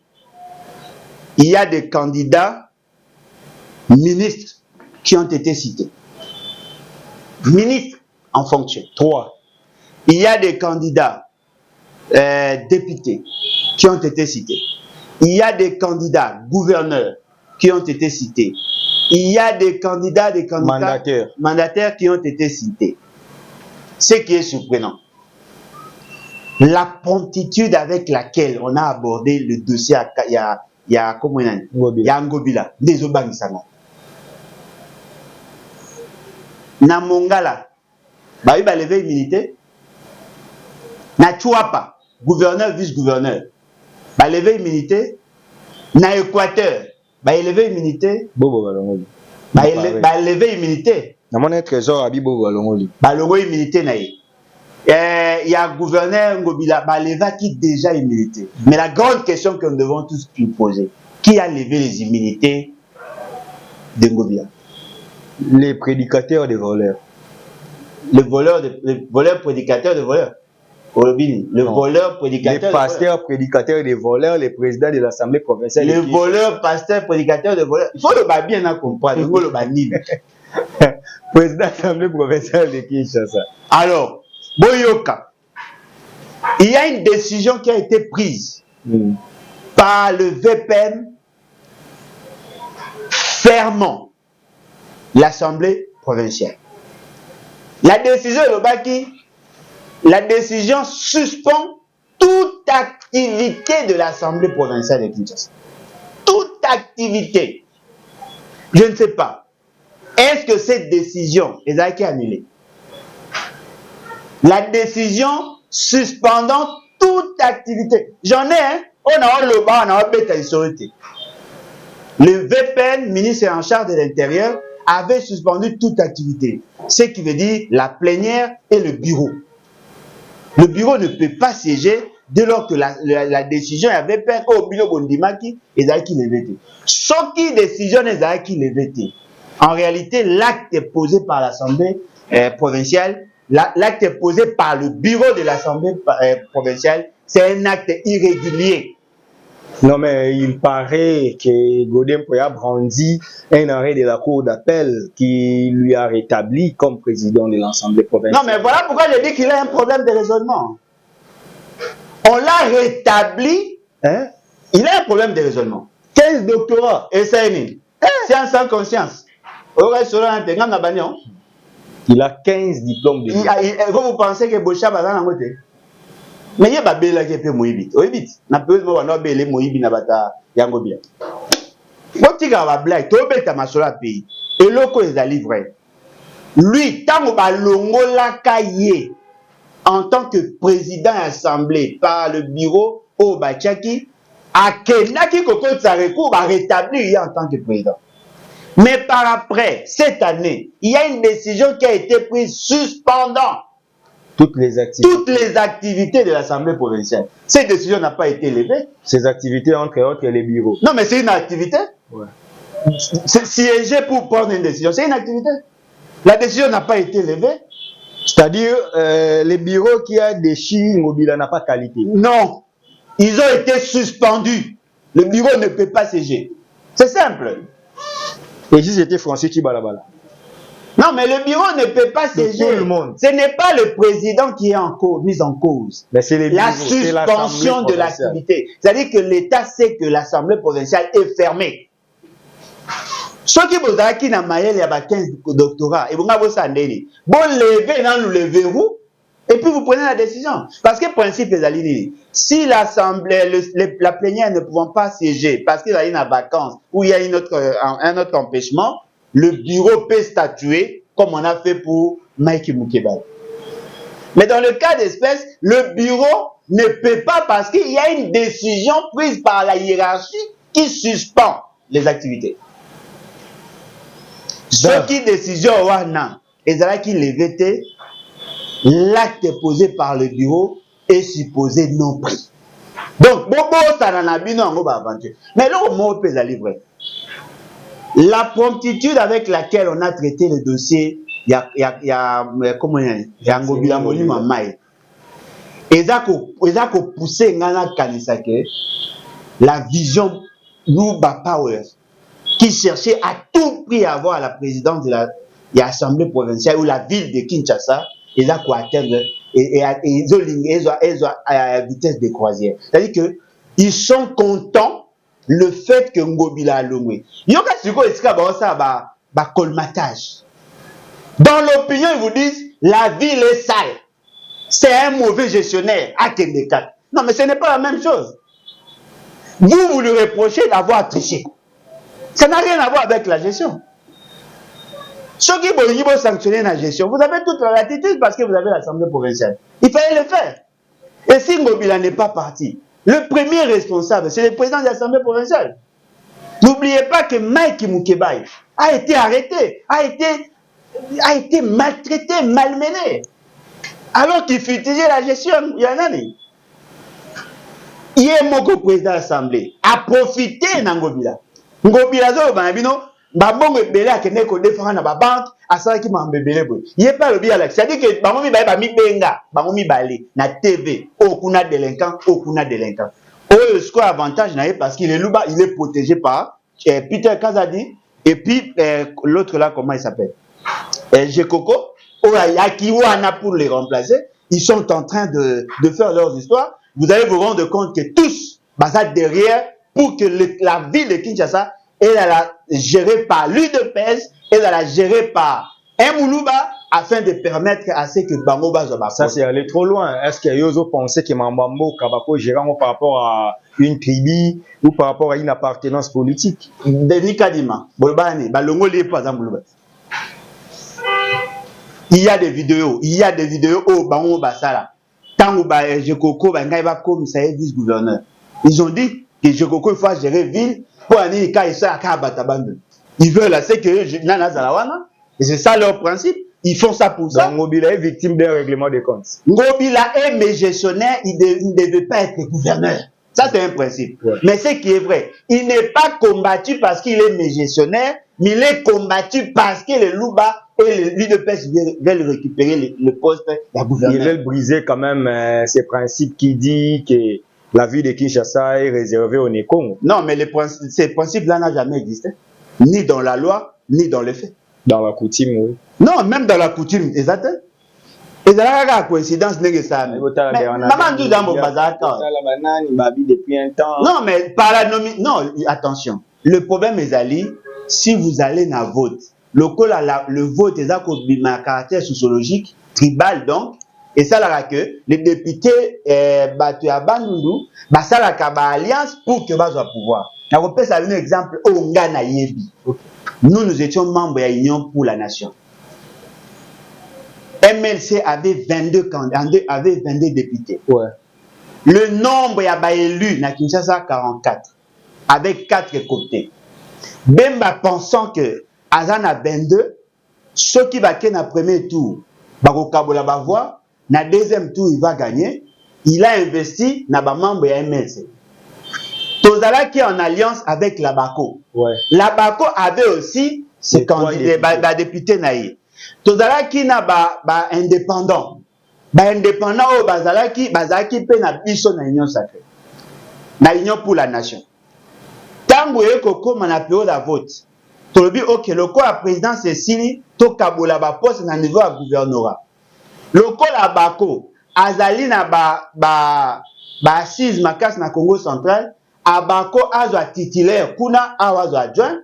[SPEAKER 1] il y a des candidats ministres qui ont été cités. Ministres en fonction.
[SPEAKER 2] 3.
[SPEAKER 1] Il y a des candidats députés qui ont été cités. Il y a des candidats gouverneurs qui ont été cités. Il y a des candidats mandataires qui ont été cités. Ce qui est surprenant, la promptitude avec laquelle on a abordé le dossier, il y a comment il y a Ngobila, des Obangisanga. Na Mongala, bah il va lever immunité. Na Chouapa, gouverneur, vice-gouverneur, bah lever immunité. Na Équateur, bah il lever immunité.
[SPEAKER 2] Bobo Balongoli.
[SPEAKER 1] Bah lever immunité.
[SPEAKER 2] Na mon trésor abi Bobo Balongoli.
[SPEAKER 1] Bah le immunité na y. Il y a gouverneur Ngobila, Baleva qui déjà immunité. Mais la grande question que nous devons tous nous poser, qui a levé les immunités de Ngobila?
[SPEAKER 2] Les prédicateurs des voleurs.
[SPEAKER 1] Les voleurs prédicateurs de voleurs. Le voleur, prédicateur.
[SPEAKER 2] Les pasteurs, prédicateurs des voleurs, les présidents de l'Assemblée provinciale.
[SPEAKER 1] Les voleurs, pasteurs, prédicateurs de voleurs. Il faut le bien comprendre. Il faut le banir.
[SPEAKER 2] Président de l'Assemblée provinciale de Kinshasa.
[SPEAKER 1] Alors, Boyoka, il y a une décision qui a été prise par le VPN fermant l'Assemblée provinciale. La décision de Lobaki, la décision suspend toute activité de l'Assemblée provinciale de Kinshasa. Toute activité. Je ne sais pas. Est-ce que cette décision est annulée? La décision suspendant toute activité. J'en ai, hein? On a le bas, on a bêta historité. Le VPN, ministre en charge de l'Intérieur, avait suspendu toute activité. Ce qui veut dire la plénière et le bureau. Le bureau ne peut pas siéger dès lors que la décision avait VPN au bureau Bondimaki et Zaki Levété. Sauf qui décision est Zaki Levété. En réalité, l'acte est posé par l'Assemblée provinciale. L'acte est posé par le bureau de l'Assemblée provinciale. C'est un acte irrégulier.
[SPEAKER 2] Non, mais il paraît que Godin Poya brandit un arrêt de la Cour d'appel qui lui a rétabli comme président de l'Assemblée provinciale.
[SPEAKER 1] Non, mais voilà pourquoi je dis qu'il a un problème de raisonnement. On l'a rétabli.
[SPEAKER 2] Hein?
[SPEAKER 1] Il a un problème de raisonnement.
[SPEAKER 2] 15 doctorats.
[SPEAKER 1] Et c'est une science sans conscience.
[SPEAKER 2] Il a 15 diplômes de vie.
[SPEAKER 1] Vous pensez que Bocha va dans la moitié? Mais il y a des gens qui sont moïbites. Moïbites. Na période où on a des moïbites na bata yangobia. Quand il a blague, tu obéis à ma sola pays. Et l'autre est livré. Lui, tant que balongo la cahier en tant que président assemblée par le bureau au Bachaki, à Kenaki Koko Tsareko va rétablir en tant que président. Mais par après, cette année, il y a une décision qui a été prise suspendant
[SPEAKER 2] toutes les
[SPEAKER 1] activités de l'Assemblée provinciale. Cette décision n'a pas été levée.
[SPEAKER 2] Ces activités, entre autres, les bureaux.
[SPEAKER 1] Non, mais c'est une activité.
[SPEAKER 2] Ouais.
[SPEAKER 1] Siéger pour prendre une décision, c'est une activité. La décision n'a pas été levée.
[SPEAKER 2] C'est-à-dire, les bureaux qui a déchiré Ngobila n'a pas qualité.
[SPEAKER 1] Non. Ils ont été suspendus. Le bureau ne peut pas siéger. C'est simple.
[SPEAKER 2] Et si c'était Français qui balabala?
[SPEAKER 1] Non, mais le bureau ne peut pas siéger.
[SPEAKER 2] Tout le monde.
[SPEAKER 1] Ce n'est pas le président qui est mis en cause.
[SPEAKER 2] Mais c'est
[SPEAKER 1] la suspension de l'activité. C'est-à-dire que l'État sait que l'Assemblée provinciale est fermée. Ceux qui vous avez qui n'a il y a 15 doctorats, et vous avez dit, bon, levez dans le verrou, et puis vous prenez la décision. Parce que le principe est allé, si l'Assemblée, la plénière ne pouvant pas siéger parce qu'il y a une vacance ou il y a un autre empêchement, le bureau peut statuer comme on a fait pour Mike Mukebal. Mais dans le cas d'espèce, le bureau ne peut pas parce qu'il y a une décision prise par la hiérarchie qui suspend les activités. Ce qui décision wana ezalaki levé, l'acte posé par le bureau est supposé non pris. Donc bobo ça n'en a bino ngo ba aventure. Mais là au mot peut livrer. La promptitude avec laquelle on a traité le dossier, il y a comment il y a Ngobila Molima Mai. Ezako pousser ngana kanisake la vision Luba Power qui cherchait à tout prix à avoir la présidence de l'Assemblée provinciale ou la ville de Kinshasa, ezako atteindre et ils ont à vitesse de croisière. C'est-à-dire que ils sont contents le fait que Ngobila a longé. Yoka Suko Esika Baosa ba colmatage. Dans l'opinion, ils vous disent la ville est sale. C'est un mauvais gestionnaire à Kendeka. Non, mais ce n'est pas la même chose. Vous lui reprochez d'avoir triché. Ça n'a rien à voir avec la gestion. Ceux qui vont sanctionner la gestion, vous avez toute la latitude parce que vous avez l'Assemblée provinciale. Il fallait le faire. Et si Ngobila n'est pas parti, le premier responsable, c'est le président de l'Assemblée provinciale. N'oubliez pas que Mike Mukebai a été arrêté, a été maltraité, malmené. Alors qu'il fustigeait la gestion, il y en a des. Il est mon président de l'Assemblée, a profité de Ngobila. Ngobila, babongo ebele akende kodefendre na babanke asalaki makambo ebele boye ye mpe alobi alaki c'est-à-dire que bango mibale bamibenga bango mibale na tv oyo kuna délinquant oyo kuna délinquant oyo sikoyo avantage na ye parce qu'il est protégé par Peter Kazadi et puis l'autre là comment il s'appelle Jekoko oyo ayaki wana pour les remplacer. Ils sont en train de faire leurs histoires. Vous allez vous rendre compte que tous baza derrière pour que la ville de Kinshasa est gérée par l'UDPS et gérée par Moulouba afin de permettre à ce que Bango Bazoba.
[SPEAKER 2] Ça c'est aller trop loin. Est-ce que Yozo pensait que Mambambo Kabako gérant par rapport à une tribu ou par rapport à une appartenance politique?
[SPEAKER 1] Denis Kadima, Bolbani, Balongo lié pas à Moulouba. Il y a des vidéos au Bango Basala. Tant que Jekoko va comme ça vice-gouverneur. Ils ont dit que Jekoko il faut gérer ville pour aller quand il soit à Batabande. Ils veulent c'est que Nana Zalawana et c'est ça leur principe. Ils font ça pour ça.
[SPEAKER 2] Ngobila est victime d'un règlement de comptes.
[SPEAKER 1] Ngobila est mais gestionnaire, il ne devait pas être gouverneur. Ça c'est un principe. Ouais. Mais ce qui est vrai, il n'est pas combattu parce qu'il est mes gestionnaire, mais il est combattu parce que le Louba et l'UDPS veulent récupérer le poste de gouverneur.
[SPEAKER 2] Ils veulent briser quand même ces principes qui disent que la ville de Kinshasa est réservée au Nékongo.
[SPEAKER 1] Non, mais ces principes-là n'ont jamais existé. Ni dans la loi, ni dans les faits.
[SPEAKER 2] Dans la coutume, oui.
[SPEAKER 1] Non, même dans la coutume, exactement. Et ça a la coïncidence n'est ça. Maman dit dans mon bazar.
[SPEAKER 2] Depuis un temps.
[SPEAKER 1] Non, mais par la nomination. Non, attention. Le problème est Ali, si vous allez dans le vote, le vote est un caractère sociologique, tribal donc, et ça là que les députés battu à Bandundu, ça là alliance pour que bas au pouvoir. Je vais ça un exemple au Ghana Yebi. Nous étions membres de l'Union pour la nation. MLC avait 22 députés. Ouais. Le nombre y élu na Kinshasa 44 avec 4 côtés. Bemba pensant que Azan a 22, ceux qui va gagner na premier tour, Barokabola va voir, na deuxième tour il va gagner. Il a investi na ba membre ya MLC. Tozala qui est en alliance avec Labako. Ouais. Labako avait aussi ses candidats, députés naïe. Tozala qui n'a ba indépendant. Ba indépendant au bazalaki pe na biso na union sacrée. Na union pour la nation. Tango ekoko manapeo la vote. Tolobi OK loko la président Cécile to kabola ba poste na niveau à gouvernorat. Loko la bako azali na ba assise makas na Congo central. Abako azwa titulaire kuna awazwa adjoint.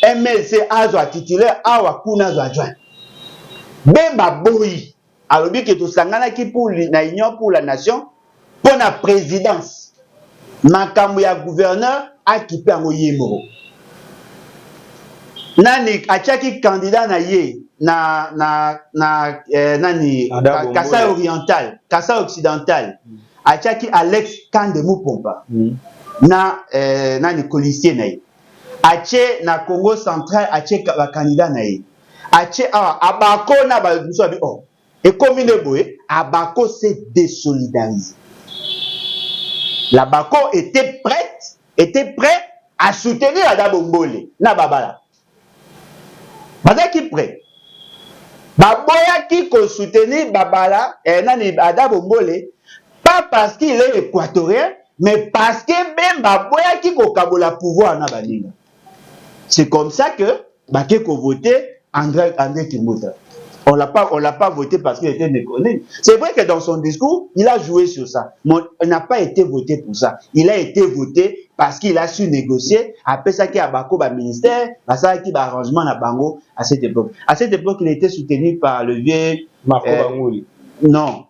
[SPEAKER 1] MLC azwa titulaire awa kuna azwa adjoint. Bemba boyi alobi que to sangana ki pour la union pour la nation pour la présidence makambo ya gouverneur akipe yango yemoro nani achaki candidat na ye nani Kasai oriental Kasai occidental achaki Alex Kandemu Pompa na nani policier na ye ache na Congo central ache ba candidat na ye ache abako na ba biso abi et comme il est boé abako s'est désolidarisé. La bako était prêt à soutenir Adabo Mbole na babala bazaki prêt baboya ki ko soutenir babala nani Adabo Mbole pas parce qu'il est équatorien mais parce que même baboya ki ko kabola pouvoir na baninga. C'est comme ça que baké ko voter André Kimbuta. On l'a pas voté parce qu'il était méconnu. C'est vrai que dans son discours, il a joué sur ça. Mais il n'a pas été voté pour ça. Il a été voté parce qu'il a su négocier. Après ça, qu'il y a Bako, ministère, ça qui a arrangement à Bango à cette époque. À cette époque, il était soutenu par le vieux
[SPEAKER 2] Marco Bangouli.
[SPEAKER 1] Non.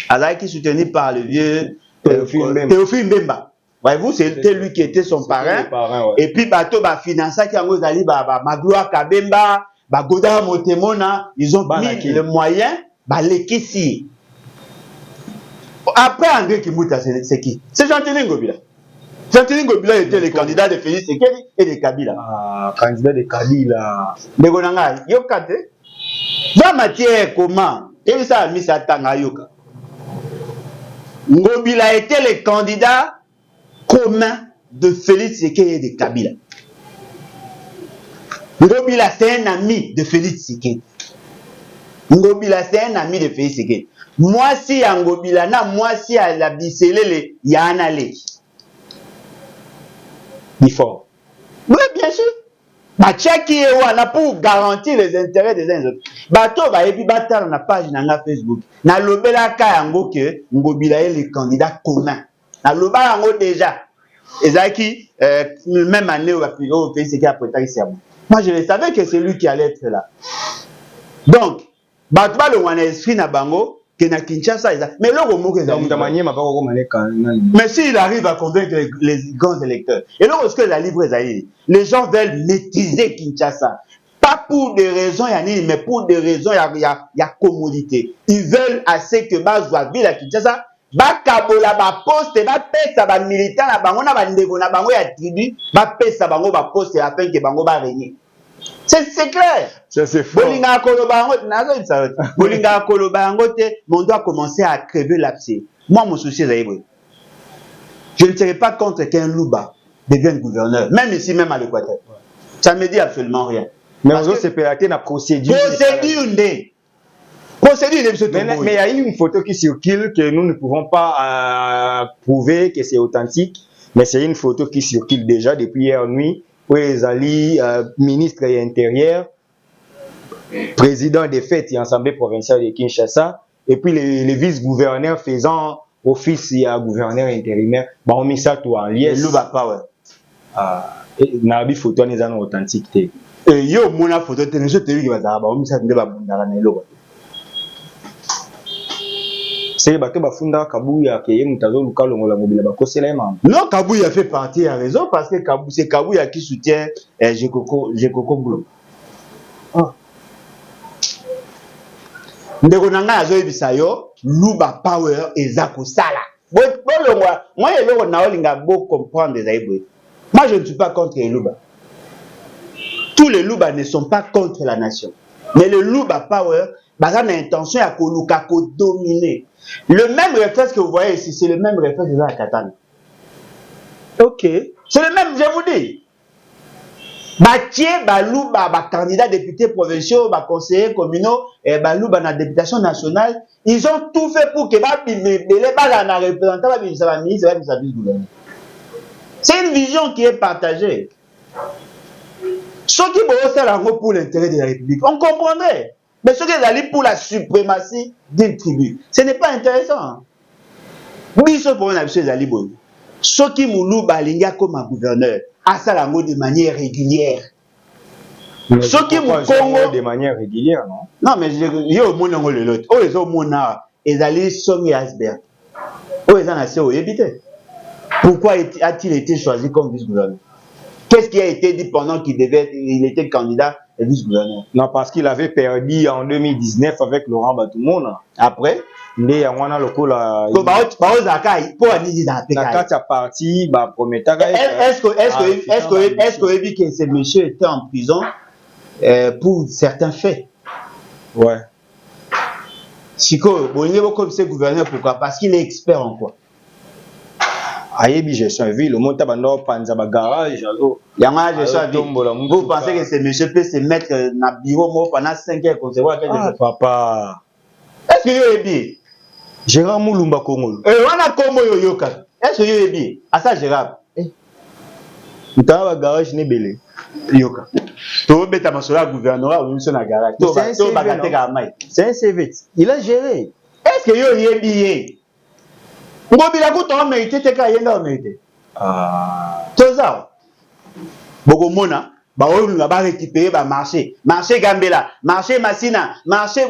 [SPEAKER 1] Alors, qui est soutenu par le vieux Théophile Mbemba. Voyez-vous, c'était lui qui était son parrain. Ouais. Et puis, Bato va financer qui a Magloire Kabemba. Goda Motemona, ils ont mis le moyen, l'équissi. Après André Kimbuta, c'est qui? C'est Jean-Tini Ngobila. Jean-Tini Ngobila était le candidat de Félix Sekeli et de Kabila.
[SPEAKER 2] Ah, candidat de Kabila.
[SPEAKER 1] Mais Gonanga, Yokate. Dans matière comment? Et ça a mis sa tanga Yoka. Ngobila était le candidat commun de Félix Sekeli et de Kabila. Ngobila, c'est un ami de Félix Tshisekedi. Ngobila, c'est un ami de Félix Tshisekedi. Moi, si Ngobila, moi, si à la Biselele, il y a un allé.
[SPEAKER 2] Il faut.
[SPEAKER 1] Oui, bien sûr. Qui est pour garantir les intérêts des uns et des autres. Bato va et puis battre na page na Facebook. Na lobela ka yango que Ngobila est le candidat commun. Na lobela yango déjà. Ezaki même année au pays qui a prêté ici. Moi je le savais que c'est lui qui allait être là. Donc bato ba le wana esprit na bango que na Kinshasa mais le mot que mais s'il arrive à convaincre les grands électeurs et lorsque la livre les gens veulent maîtriser Kinshasa pas pour des raisons mais pour des raisons il y a commodité ils veulent assez que bazwa ville à Kinshasa ba kabola ba poste ba pesa ba militant na bango na ba ndeko na bango ya tribu ba pesa bango ba poste afin que bango ba régner. C'est clair.
[SPEAKER 2] Ça c'est fort.
[SPEAKER 1] On doit commencer à crever l'abcès. Moi, mon souci, c'est je ne serai pas contre qu'un Louba devienne gouverneur, même ici, même à l'Équateur. Ça ne me dit absolument rien.
[SPEAKER 2] Mais on c'est pélaté la procédure. Mais il y a une photo qui circule que nous ne pouvons pas prouver que c'est authentique. Mais c'est une photo qui circule déjà depuis hier nuit. Où les alliés, ministre et intérieur, président des fêtes et assemblée provinciale de Kinshasa, et puis les vice-gouverneurs faisant office et gouverneur intérimaire, bah on met ça tout en liesse.
[SPEAKER 1] Le va pas ouais.
[SPEAKER 2] Nabi photo n'est pas authentique.
[SPEAKER 1] Et yo mona photo te je te dis que bah on met ça ne va pas na lo.
[SPEAKER 2] C'est bateau bafunda Kabuya qui est mutazo lukalo ngola mobile bakosela ma.
[SPEAKER 1] Non, Kabuya fait partie à raison parce que c'est Kabuya qui soutient Jekoko Nglo. Ah. Ndeko nanga azo ebisa yo Luba Power ezako sala. Moi yelo na olinga bo comprendre des aibwe. Moi je ne suis pas contre les Luba. Tous les Luba ne sont pas contre la nation. Mais le Luba Power a l'intention à dominer. Le même réflexe que vous voyez ici, c'est le même réflexe que vous avez à Katana.
[SPEAKER 2] Ok.
[SPEAKER 1] C'est le même, je vous dis. Batié, Balouba, candidat député provinciaux, conseiller communaux, et Balouba dans la députation nationale, ils ont tout fait pour que c'est une vision qui est partagée. Ceux qui vont pour l'intérêt de la République, on comprendrait. Mais ceux qui allaient pour la suprématie d'une tribu, ce n'est pas intéressant. Oui, ce pour un ceux qui moulou balinga comme un gouverneur, à ça la mot de manière régulière.
[SPEAKER 2] Ceux qui moulou de manière régulière, non?
[SPEAKER 1] Non, mais il y a au monde dans le lot. Oh, ils ont mon art. Ils allaient sommer Asbert. Oh, ils en ont assez au éviter. Pourquoi a-t-il été choisi comme vice-gouverneur? Qu'est-ce qui a été dit pendant qu'il était candidat et vice-gouverneur?
[SPEAKER 2] Non, parce qu'il avait perdu en 2019 avec Laurent Batoumona.
[SPEAKER 1] Après,
[SPEAKER 2] il y a un local à
[SPEAKER 1] est-ce que ce monsieur était en prison pour certains faits?
[SPEAKER 2] Ouais.
[SPEAKER 1] Chico, vous voyez comme c'est gouverneur, pourquoi? Parce qu'il est expert en quoi?
[SPEAKER 2] Ayebi gestion ville, le monta bando panza ba garage azo.
[SPEAKER 1] Yanga gestion ville. Vous pensez que ce monsieur peut se mettre dans bureau pendant 5 heures concevoir quelque chose?
[SPEAKER 2] Papa.
[SPEAKER 1] Est-ce que vous avez bien?
[SPEAKER 2] Gérard Moulumba Congo.
[SPEAKER 1] On a Congo yoyoka. Est-ce que vous avez bien? À ça Gérard.
[SPEAKER 2] Ntaba ba garage ne belé.
[SPEAKER 1] Yoka. To beta masola gouvernorat ou sur la garage.
[SPEAKER 2] C'est un CV. Il a géré.
[SPEAKER 1] Est-ce que vous avez bien? Ngobila kuto mérité te ka yenga mérité. Toza. Bogomona, ba olinga ba récupérer ba marché Gambela, marché Massina, marché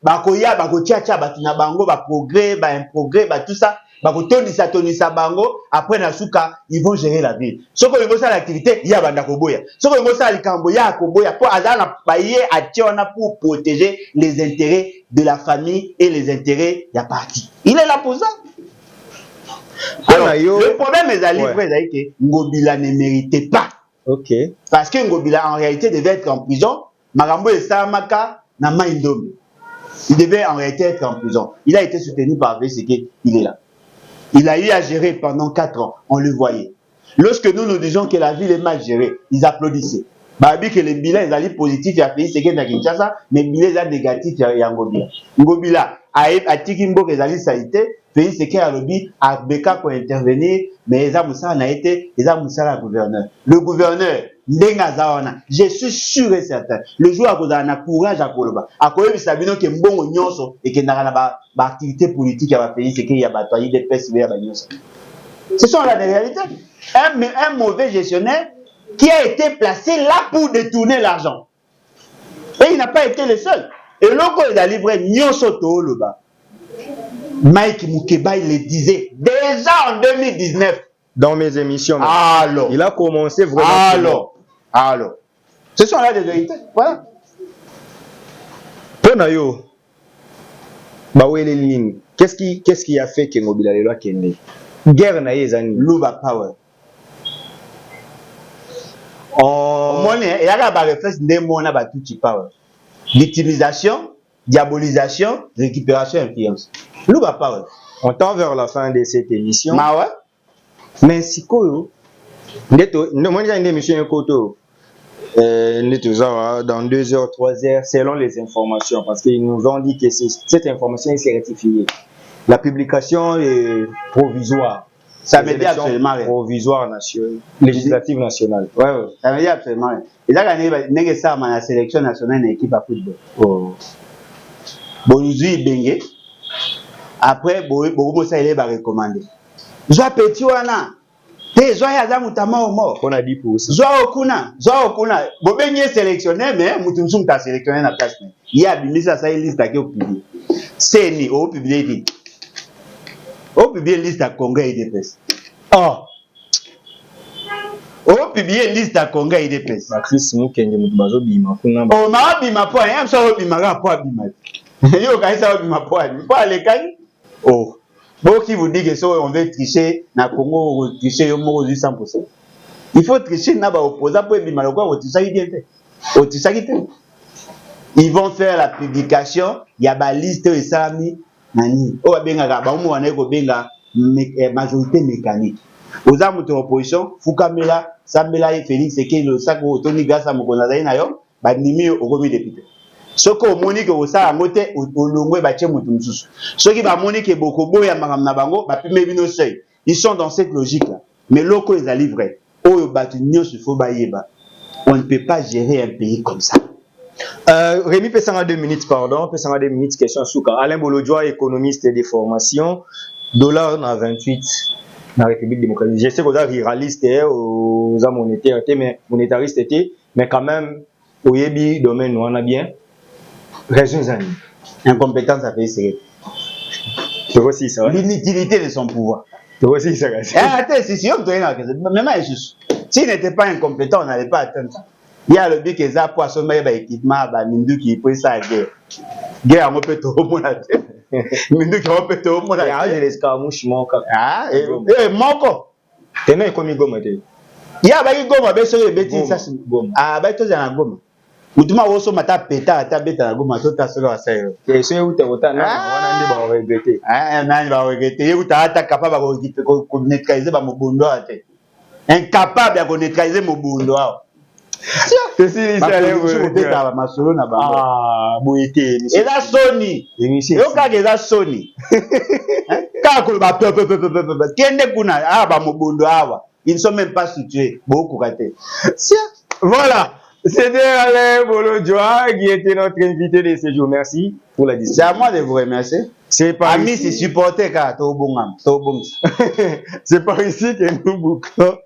[SPEAKER 1] ba koya ba ko tcha ba tina bango ba progrès, ba improgrès, ba tout ça, ba ko tonisa bango, après na suka, ils vont gérer la ville. Soko lingo ça l'activité, ya banda ko boya. Soko lingo ça likambo ya ko boya pour azana baye ationa pour protéger les intérêts de la famille et les intérêts ya parti. Il est là pour ça. Alors, le problème est que Ngobila ne méritait pas.
[SPEAKER 2] Ok.
[SPEAKER 1] Parce que Ngobila en réalité devait être en prison. Marambo et Samaka n'a pas une dôme. Il devait en réalité être en prison. Il a été soutenu par VCK, il est là. Il a eu à gérer pendant 4 ans, on le voyait. Lorsque nous disions que la ville est mal gérée, ils applaudissaient. babi que les bilans ils allaient positifs ya pays c'est que na Kinshasa mais bilans ça négatif ya Ngobila. Ngobila a tiki mboka ezali salité pays c'est que ya lobi a beka pour intervenir mais eza musala na été eza musala gouverneur. Le gouverneur ndenga zawana je suis sûr et certain le jour à cause na courage à koloba a koyebisa bino ke mbongo nyonso ekendaka na ba activité politique ya ba pays c'est que ya ba toyi des pèses ya ba nyonso. Ce sont la réalité. Un mauvais gestionnaire qui a été placé là pour détourner l'argent. Et il n'a pas été le seul. Et lorsqu'on il a livré Nyonso Tooloba, Mike Moukeba, il le disait déjà en 2019.
[SPEAKER 2] Dans mes émissions.
[SPEAKER 1] Alors.
[SPEAKER 2] Il a commencé vraiment.
[SPEAKER 1] Alors. Ce sont là des vérités. Voilà.
[SPEAKER 2] Ponayo. Qu'est-ce qui a fait que Ngobila Lelo Kende? Guerre na yezani.
[SPEAKER 1] Luba Power. Il y a un réflexe de Batuchi Power. Victimisation, diabolisation, récupération, influence. Luba Power.
[SPEAKER 2] On tend vers la fin de cette émission.
[SPEAKER 1] Mais
[SPEAKER 2] si quoi, une émission dans 2 heures, 3 heures, selon les informations, parce qu'ils nous ont dit que cette information est certifiée. La publication est provisoire.
[SPEAKER 1] Ça me dit absolument rien.
[SPEAKER 2] Provisoire nationale, législative nationale.
[SPEAKER 1] Ouais. Ça me dit absolument rien. Et là, il y a la sélection nationale d'une équipe à football. Bonjour, Bengue. Après, beaucoup ça il va recommander. Joa petit wana. Te joa ya zamu tama omo.
[SPEAKER 2] On a dit pour ça.
[SPEAKER 1] Joa okuna. Bo benye sélectionné mais mutumsum ta sélectionné na place. Il y a bimisa ça liste à qui au publier. C'est ni au publier dit. Au publier liste à Congrès IDPS. Au publier liste à Congrès IDPS.
[SPEAKER 2] Chris Mukenge mutubazo bima kuna.
[SPEAKER 1] Oh ma bima po ya mso bima ga po bima. Yo kaisa bima po le kani. Oh. Bon qui vous dit que ça on veut tricher na Congo on tricher yo mo 100%. Il faut tricher na ba opposant pour bima le quoi on tricher idée. On tricher ils vont faire la publication, il y a ba liste et sami nani. O benga ba mo wana ko benga majorité mécanique. Aux armes de l'opposition, Foukamela, Sambela et Félix, c'est que le sac au Tony Gassa Mokonazaï Nayo, bah nimi au commis député. Ce qu'on monique au sa à moté au longue bâtiment Moutoumsous. Ce qui va monique Bokobo et Amam Nabango, bah puis mes seuil. Ils sont dans cette logique-là. Mais locaux ils a livré. Oh, Batunio se faut baïeba. On ne peut pas gérer un pays comme ça.
[SPEAKER 2] Rémi Pessanga 2 minutes, pardon. Pessanga 2 minutes, question Souka. Alain Bolodjoa, économiste des formations. Dollar na 28. Dans la République démocratique. Je sais que vous êtes ruraliste, vous êtes monétariste, mais quand même, au Yébi, domaine, on a bien. Raison,
[SPEAKER 1] incompétence à faire, c'est
[SPEAKER 2] aussi ça.
[SPEAKER 1] L'inutilité de son pouvoir.
[SPEAKER 2] C'est aussi ça.
[SPEAKER 1] Attends, si on doit y aller, même juste. S'il n'était pas incompétent, on n'allait pas atteindre ça. Il y a le but que ça pour assommer l'équipement, Mindu qui peut ça guerre. Guerre, on peut tout le monde. Mindu qui peut tout le monde.
[SPEAKER 2] Ah, j'ai l'escarmouche, mon cap.
[SPEAKER 1] Ah, mon
[SPEAKER 2] t'es né comme Goma.
[SPEAKER 1] Il y a des Goma, mais sur les bêtises, ça c'est Goma. Ah, ben, tu es un Goma. Mutuma woso mata peta ta beta na Goma to ta solo asayo.
[SPEAKER 2] Et so uta wota na wana ndi ba regretter.
[SPEAKER 1] Ah, nani ba regretter. Ye uta ata capable ko neutraliser ba mobundo ate. Incapable ya ko neutraliser mobundo ao.
[SPEAKER 2] C'est ça
[SPEAKER 1] les masolo na bango.
[SPEAKER 2] Ah, boyete.
[SPEAKER 1] Et la Sony. Yo ka ke za Sony. Ka ko ba peu. Kende kuna ah ba mobundo awa. Ils ne sont même pas situés. Beaucoup kate.
[SPEAKER 2] Voilà. C'était Alain Bolodjoa qui était notre invité de ce jour. Merci pour la discussion.
[SPEAKER 1] C'est à moi de vous remercier.
[SPEAKER 2] C'est par
[SPEAKER 1] Amis, c'est supporter car
[SPEAKER 2] c'est par ici que nous bouclons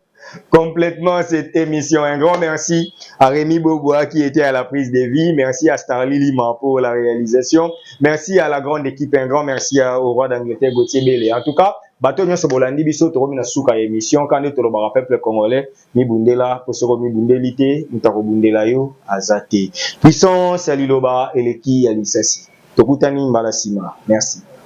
[SPEAKER 2] complètement cette émission. Un grand merci à Rémi Boboa qui était à la prise de vie. Merci à Starly Lima pour la réalisation. Merci à la grande équipe. Un grand merci au roi d'Angleterre Gauthier Bélé. En tout cas, bato nyoso bolandi biso to romina suka émission quand to ba peuple congolais mi bundela pour se mi bundelité mutako bundela yo azate puissance ya liloba eleki ya lisasi tokutani mbala sima. Merci.